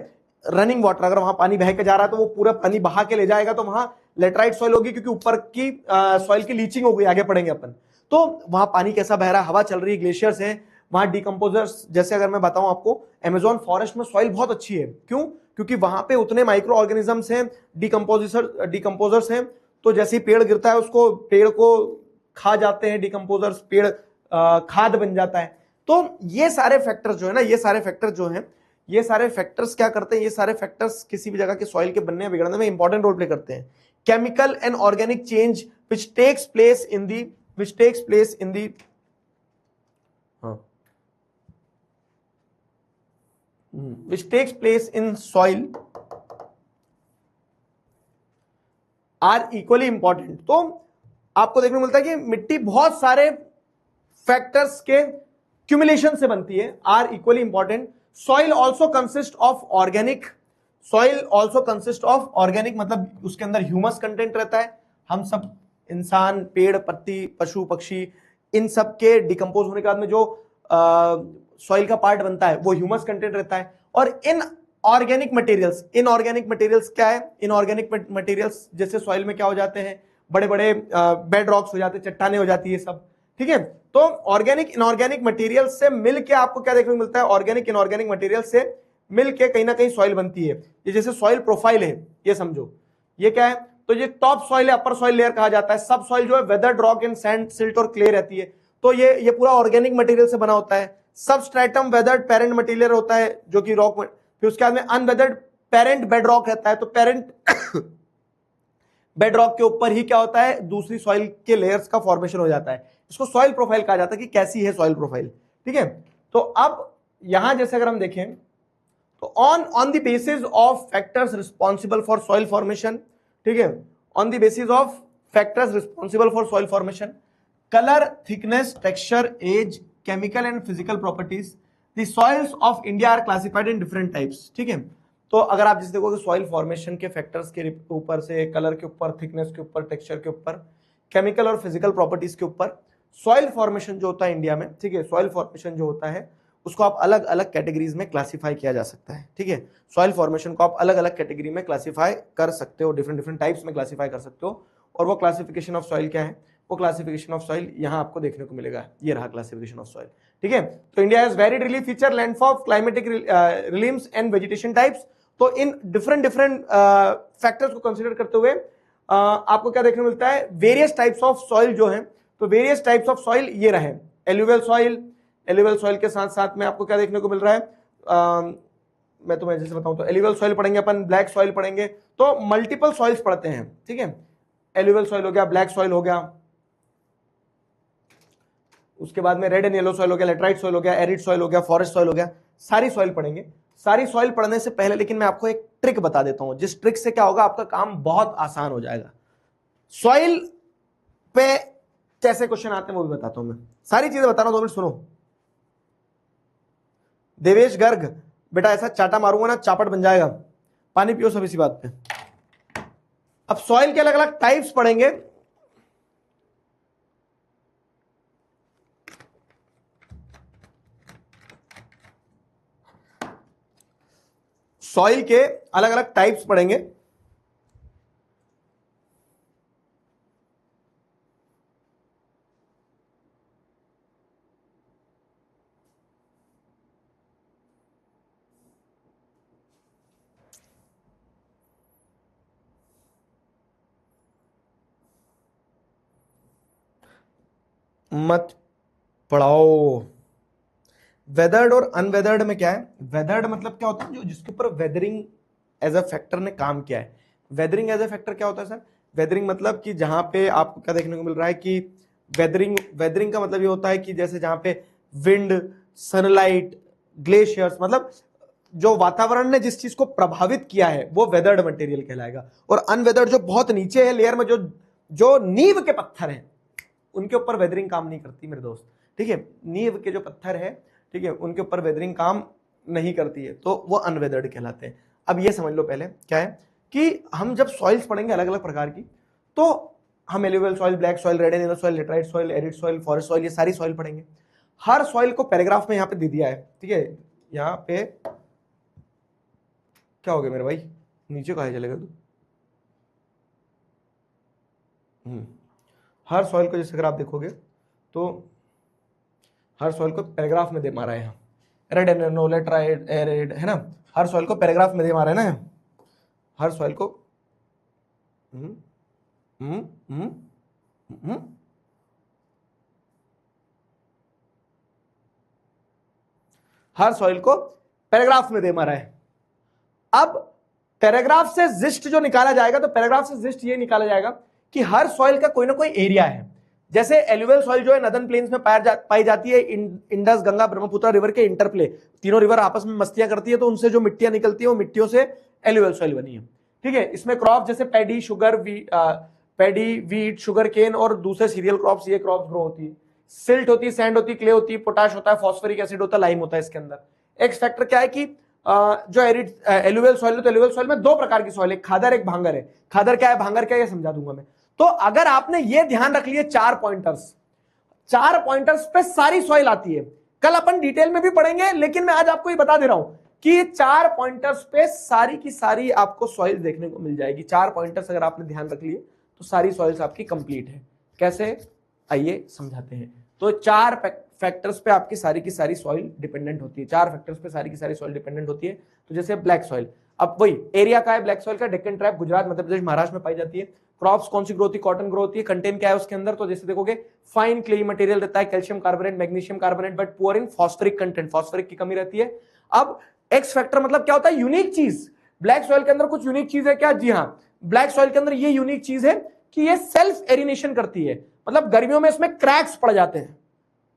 रनिंग वाटर, अगर वहां पानी बह के जा रहा है तो वो पूरा पानी बहा के ले जाएगा, तो वहां लेटराइट सॉइल होगी क्योंकि ऊपर की सॉइल की लीचिंग हो गई, आगे पढ़ेंगे अपन। तो वहां पानी कैसा बह रहा है, हवा चल रही है, ग्लेशियर्स है, वहां डिकम्पोजर्स, जैसे अगर मैं बताऊं आपको अमेजोन फॉरेस्ट में सॉइल बहुत अच्छी है, क्यों, क्योंकि वहां पे उतने माइक्रो ऑर्गेनिजम्स हैं, डिकम्पोजर्स हैं, तो जैसे ही पेड़ गिरता है उसको, पेड़ को खा जाते हैं डिकम्पोजर्स, पेड़ खाद बन जाता है। तो ये सारे फैक्टर्स जो है ना, ये सारे फैक्टर जो हैं, ये सारे फैक्टर्स क्या करते हैं, ये सारे फैक्टर्स किसी भी जगह के सॉइल के बनने या बिगड़ने में इंपॉर्टेंट रोल प्ले करते हैं। Chemical and organic change which takes place in the which takes place in soil are equally important। तो आपको देखने को मिलता है कि मिट्टी बहुत सारे फैक्टर्स के क्यूमुलेशन से बनती है, are equally important. Soil also consist of organic, soil also consist of organic मतलब उसके अंदर ह्यूमस कंटेंट रहता है, हम सब इंसान, पेड़, पत्ती, पशु, पक्षी, इन सब के डिकम्पोज होने के बाद में जो सॉइल का पार्ट बनता है वो ह्यूमस कंटेंट रहता है। और इनऑर्गेनिक मटेरियल्स क्या है? इनऑर्गेनिक मटेरियल्स जैसे सॉइल में क्या हो जाते हैं, बड़े बड़े बेड रॉक्स हो जाते हैं, चट्टाने हो जाती है सब, ठीक है। तो ऑर्गेनिक इनऑर्गेनिक मटेरियल से मिलके आपको क्या देखने को मिलता है? ऑर्गेनिक इनऑर्गेनिक मटेरियल से मिलके कहीं ना कहीं सॉइल बनती है। ये जैसे सॉइल प्रोफाइल है, ये समझो, ये क्या है? तो ये टॉप सॉइल है, अपर सॉइल लेयर कहा जाता है। सब सॉइल जो है weathered rock and sand, silt और क्ले रहती है। तो ये पूरा ऑर्गेनिक मटेरियल से बना होता है। सबस्ट्रेटम वेदर्ड पेरेंट मटेरियल होता है जो कि रॉक, फिर उसके बाद में अनवेदर्ड पेरेंट बेड रॉक रहता है। तो पेरेंट बेड रॉक के ऊपर ही क्या होता है? दूसरी सॉइल के लेयर्स का फॉर्मेशन हो जाता है। इसको सॉइल प्रोफाइल कहा जाता है कि कैसी है सॉइल प्रोफाइल, ठीक है। तो अब यहां जैसे अगर हम देखें तो on the basis of factors responsible for soil formation, ठीक है, on the basis of factors responsible for soil formation, colour, thickness, texture, age, chemical and physical properties, the soils of India are classified in different types, ठीक है। तो अगर आप जैसे देखोगे soil formation के फैक्टर्स के ऊपर से, कलर के ऊपर, थिकनेस के ऊपर, टेक्सचर के ऊपर, केमिकल और फिजिकल प्रॉपर्टीज के ऊपर, सॉइल फॉर्मेशन जो होता है इंडिया में, ठीक है, सॉइल फॉर्मेशन जो होता है उसको आप अलग अलग कैटेगरीज में क्लासिफाई किया जा सकता है, ठीक है। सॉइल फॉर्मेशन को आप अलग अलग कैटेगरी में क्लासिफाई कर सकते हो, डिफरेंट डिफरेंट टाइप्स में क्लासिफाई कर सकते हो। और वो क्लासिफिकेशन ऑफ सॉइल क्या है? वो क्लासिफिकेशन ऑफ सॉइल यहां आपको देखने को मिलेगा, ये रहा क्लासिफिकेशन ऑफ सॉइल, ठीक है। तो India has very relief feature, landfall, climatic regimes and vegetation types. तो इन डिफरेंट डिफरेंट फैक्टर्स को कंसीडर करते हुए आपको क्या देखने को मिलता है? वेरियस टाइप्स ऑफ सॉइल जो है, तो वेरियस टाइप्स ऑफ सॉइल ये रहे। एलुवियल सॉइल, एलुवियल सॉइल के साथ साथ में आपको क्या देखने को मिल रहा है? मैं तुम्हें जैसे बताऊं तो एलुवियल सॉइल पढ़ेंगे अपन, ब्लैक सॉइल पढ़ेंगे, तो मल्टीपल सॉइल्स पढ़ते हैं, ठीक है। एलुवियल सॉइल हो गया, ब्लैक सॉइल हो गया, उसके बाद में रेड एंड येलो सॉइल हो गया, लेटराइट सॉइल हो गया, एरिड सॉइल हो गया, फॉरेस्ट सॉइल हो गया, सारी सॉइल पढ़ेंगे। सारी सॉइल पढ़ने से पहले लेकिन मैं आपको एक ट्रिक बता देता हूं, जिस ट्रिक से क्या होगा, आपका काम बहुत आसान हो जाएगा। सॉइल पे कैसे क्वेश्चन आते हैं वो भी बताता हूं मैं, सारी चीजें बता रहा हूं, 2 मिनट सुनो। देवेश गर्ग, बेटा ऐसा चाटा मारूंगा ना चापट बन जाएगा, पानी पियो सब इसी बात पे। अब सॉइल के अलग अलग टाइप्स पढ़ेंगे। सॉइल के अलग अलग टाइप्स पढ़ेंगे। मत पढ़ाओ। वेदर्ड और अनवेदर्ड में क्या है? वेदर्ड मतलब क्या होता है? जो जिसके ऊपर वेदरिंग एज अ फैक्टर ने काम किया है। वेदरिंग एज अ फैक्टर क्या होता है सर? वेदरिंग मतलब कि जहां पे आपको क्या देखने को मिल रहा है कि वेदरिंग का मतलब ये होता है कि जैसे जहां पे विंड, सनलाइट, ग्लेशियर्स, मतलब जो वातावरण ने जिस चीज को प्रभावित किया है वो वेदर्ड मटेरियल कहलाएगा। और अनवेदर्ड जो बहुत नीचे है लेयर में, जो नींव के पत्थर हैं, उनके ऊपर वेदरिंग काम नहीं करती मेरे दोस्त, ठीक है। नींव के जो पत्थर है, ठीक है, उनके ऊपर वेदरिंग काम नहीं करती है, तो वो अनवेदर्ड कहलाते हैं। अब ये समझ लो पहले क्या है कि हम जब सॉइल्स पढ़ेंगे अलग अलग प्रकार की, तो हम alluvial soil, black soil, red and yellow soil, laterite soil, arid soil, forest soil, ये सारी सॉइल पढ़ेंगे। हर सॉइल को पैराग्राफ में यहां पे दे दिया है, ठीक है। यहां पे क्या हो गया मेरे भाई, नीचे कहा चलेगा तू? हर सॉइल को जैसे अगर आप देखोगे तो हर सॉइल को पैराग्राफ में दे मारा है, red and yellow, laterite, arid, है ना। हर सॉइल को पैराग्राफ में दे मारा है ना, हर सॉइल को हर सॉइल को पैराग्राफ में दे मारा है। अब पैराग्राफ से जिस्ट जो निकाला जाएगा, तो पैराग्राफ से जिस्ट ये निकाला जाएगा कि हर सॉइल का कोई ना कोई एरिया है। जैसे एलुवियल सॉइल जो है नदर्न प्लेन्स में पाई जाती है, इंडस, गंगा, ब्रह्मपुत्र रिवर के इंटरप्ले, तीनों रिवर आपस में मस्तियां करती है, तो उनसे जो मिट्टियां निकलती है वो मिट्टियों से एलुवियल सॉइल बनी है, ठीक है। इसमें क्रॉप जैसे पैडी, वीट, शुगर केन और दूसरे सीरियल क्रॉप्स, ये क्रॉप्स ग्रो होती है। सिल्ट होती है, सैंड होती है, क्ले होती है, पोटाश होता है, फॉस्फोरिक एसिड होता है, लाइम होता है इसके अंदर। एक्स फैक्टर क्या है कि जो एरिड एलुवियल सॉइल है, तो एलुवियल सॉइल में 2 प्रकार की सॉइल है, खादर, एक भांगर है। खादर क्या है, भांगर क्या है, ये समझा दूंगा मैं। तो अगर आपने ये ध्यान रख लिए 4 पॉइंटर्स पे सारी सॉइल आती है। कल अपन डिटेल में भी पढ़ेंगे, लेकिन मैं आज आपको ये बता दे रहा हूं कि ये 4 पॉइंटर्स पे सारी की सारी आपको सॉइल देखने को मिल जाएगी। 4 पॉइंटर्स अगर आपने ध्यान रख लिए तो सारी सॉइल्स आपकी कंप्लीट है। कैसे, आइए समझाते हैं। तो 4 फैक्टर्स पे आपकी सारी की सारी सॉइल डिपेंडेंट होती है। 4 फैक्टर्स पे सारी की सारी सॉइल डिपेंडेंट होती है। तो जैसे ब्लैक सॉइल, अब वही एरिया का है ब्लैक सॉइल का, डेक्कन ट्राइब, गुजरात, मध्य प्रदेश, महाराष्ट्र में पाई जाती है। क्रॉप्स कौन सी ग्रोथ है, कॉटन ग्रोथ है। कंटेन क्या है उसके अंदर, तो जैसे देखोगे फाइन क्ले मटेरियल रहता है, calcium carbonate, magnesium carbonate, but poor in phosphoric content, phosphoric की कमी रहती है। अब एक्स फैक्टर मतलब क्या होता है, यूनिक चीज। ब्लैक सॉइल के अंदर कुछ यूनिक चीज है क्या, जी हाँ, ब्लैक सॉइल के अंदर ये यूनिक चीज है कि ये सेल्फ एरिनेशन करती है। मतलब गर्मियों में इसमें क्रैक्स पड़ जाते हैं,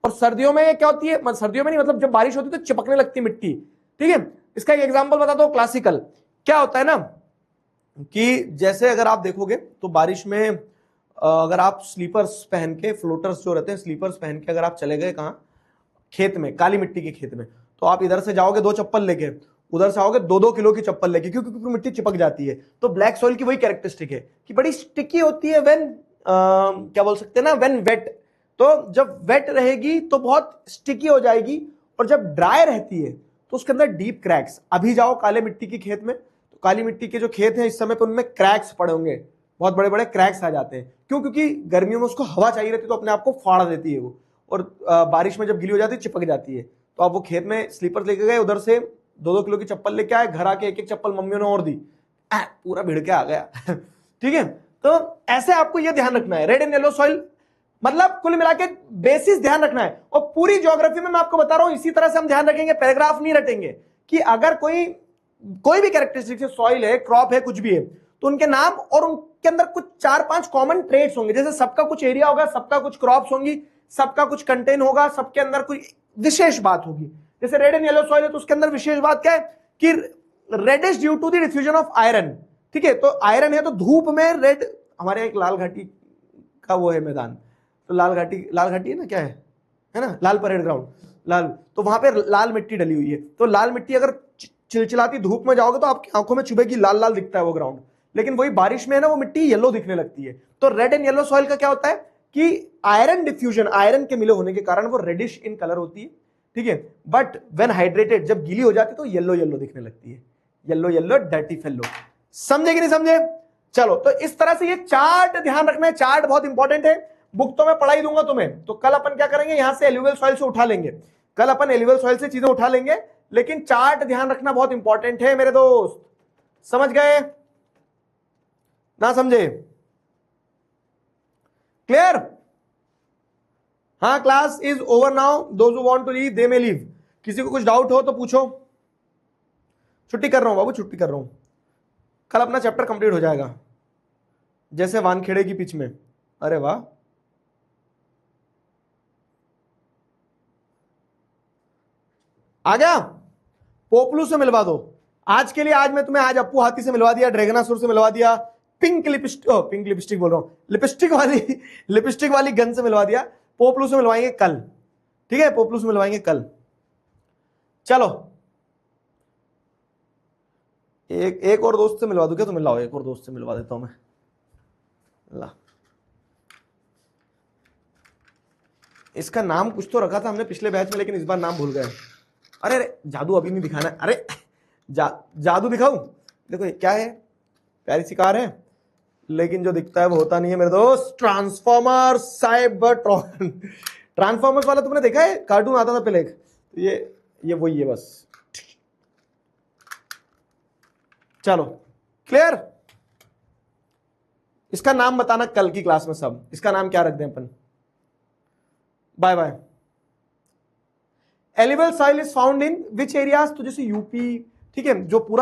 और सर्दियों में क्या होती है, सर्दियों में नहीं, मतलब जब बारिश होती है तो चिपकने लगती है मिट्टी। ठीक है, इसका एक एग्जांपल बताता हूं क्लासिकल। क्या होता है ना कि जैसे अगर आप देखोगे तो बारिश में अगर आप स्लीपर्स पहन के, फ्लोटर्स जो रहते हैं स्लीपर्स पहन के अगर आप चले गए कहां, खेत में, काली मिट्टी के खेत में, तो आप इधर से जाओगे 2 चप्पल लेके, उधर से आओगे 2-2 किलो की चप्पल लेके, क्योंकि मिट्टी चिपक जाती है। तो ब्लैक सॉइल की वही कैरेक्टरिस्टिक है कि बड़ी स्टिकी होती है व्हेन क्या बोल सकते हैं ना, व्हेन वेट। तो जब वेट रहेगी तो बहुत स्टिकी हो जाएगी, और जब ड्राई रहती है तो उसके अंदर डीप क्रैक्स। अभी जाओ काले मिट्टी के खेत में, तो काली मिट्टी के जो खेत हैं इस समय पे उनमें क्रैक्स पड़े होंगे, बहुत बड़े बड़े क्रैक्स आ जाते हैं। क्यों, क्योंकि गर्मियों में उसको हवा चाहिए रहती है तो अपने आप को फाड़ देती है वो, और बारिश में जब गीली हो जाती है चिपक जाती है। तो आप वो खेत में स्लीपर्स लेके गए, उधर से 2-2 किलो की चप्पल लेके आए, घर आके 1-1 चप्पल मम्मियों ने और दी, पूरा भिड़ के आ गया। ठीक है, तो ऐसे आपको ये ध्यान रखना है। रेड एंड येलो सॉइल मतलब कुल मिला के बेसिस ध्यान रखना है। और पूरी ज्योग्राफी में मैं आपको बता रहा हूं इसी तरह से हम ध्यान रखेंगे, पैराग्राफ नहीं रटेंगे, कि अगर कोई भी कैरेक्टरिस्टिक है, सॉइल है, क्रॉप है, कुछ भी है, तो उनके नाम और उनके अंदर कुछ 4-5 कॉमन ट्रेड्स होंगे। जैसे सबका कुछ एरिया होगा, सबका कुछ क्रॉप्स होंगी, सबका कुछ कंटेन होगा, सबके अंदर कोई विशेष बात होगी। जैसे रेड एंड येलो सॉइल है तो उसके अंदर विशेष बात क्या है कि reddish due to the diffusion of iron. ठीक है, तो आयरन है तो धूप में रेड। हमारे एक लाल घाटी का वो है मैदान, तो लाल घाटी है ना, क्या है ना, लाल परेड ग्राउंड, लाल, तो वहां पे लाल मिट्टी डली हुई है। तो लाल मिट्टी अगर चिलचिलाती धूप में जाओगे तो आपकी आंखों में चुभेगी, लाल लाल दिखता है वो ग्राउंड। लेकिन वही बारिश में है ना, वो मिट्टी येलो दिखने लगती है। तो रेड एंड येलो सॉइल का क्या होता है कि आयरन डिफ्यूजन, आयरन के मिले होने के कारण वो रेडिश इन कलर होती है। ठीक है, बट व्हेन हाइड्रेटेड, जब गीली हो जाती है तो येलो येलो दिखने लगती है, येलो येलो डर्टी फेलो। समझे कि नहीं समझे? चलो, तो इस तरह से ये चार्ट ध्यान रखना है, चार्ट बहुत इंपॉर्टेंट है। बुक तो मैं पढ़ाई दूंगा तुम्हें, तो कल अपन क्या करेंगे, यहां से एल्यूवियल सॉइल से उठा लेंगे, कल अपन एल्यूवियल सॉइल से चीजें उठा लेंगे, लेकिन चार्ट ध्यान रखना बहुत इंपॉर्टेंट है मेरे दोस्त। समझ गए ना, समझे? क्लियर? हाँ, class is over now, those who want to leave they may leave. किसी को कुछ डाउट हो तो पूछो। छुट्टी कर रहा हूं बाबू, छुट्टी कर रहा हूं। कल अपना चैप्टर कंप्लीट हो जाएगा, जैसे वानखेड़े की पिच में। अरे वाह, आ गया। पोपलू से मिलवा दो आज के लिए। आज मैं तुम्हें, आज अप्पू हाथी से मिलवा दिया, ड्रैगनासुर से मिलवा दिया, पिंक लिपस्टिक बोल रहा हूं, लिपस्टिक वाली गन से मिलवा दिया। पोपलू से मिलवाएंगे कल, ठीक है, पोपलू से मिलवाएंगे कल। चलो, एक और दोस्त से मिलवा दूं क्या तुम्हें? लाओ, एक और दोस्त से मिलवा देता हूं मैं। ला, इसका नाम कुछ तो रखा था हमने पिछले बैच में, लेकिन इस बार नाम भूल गए। अरे जादू अभी नहीं दिखाना है। अरे जादू दिखाऊं? देखो ये क्या है, प्यारी सी कार है, लेकिन जो दिखता है वो होता नहीं है मेरे दोस्त। Transformer Cybertron. ट्रांसफॉर्मर्स वाला तुमने देखा है, कार्टून आता था पहले एक, तो ये वही है बस। चलो, क्लियर? इसका नाम बताना कल की क्लास में सब, इसका नाम क्या रख दें अपन। Bye bye. Alluvial soil is found in which areas, तो जैसे यूपी, ठीक है, जो पूरा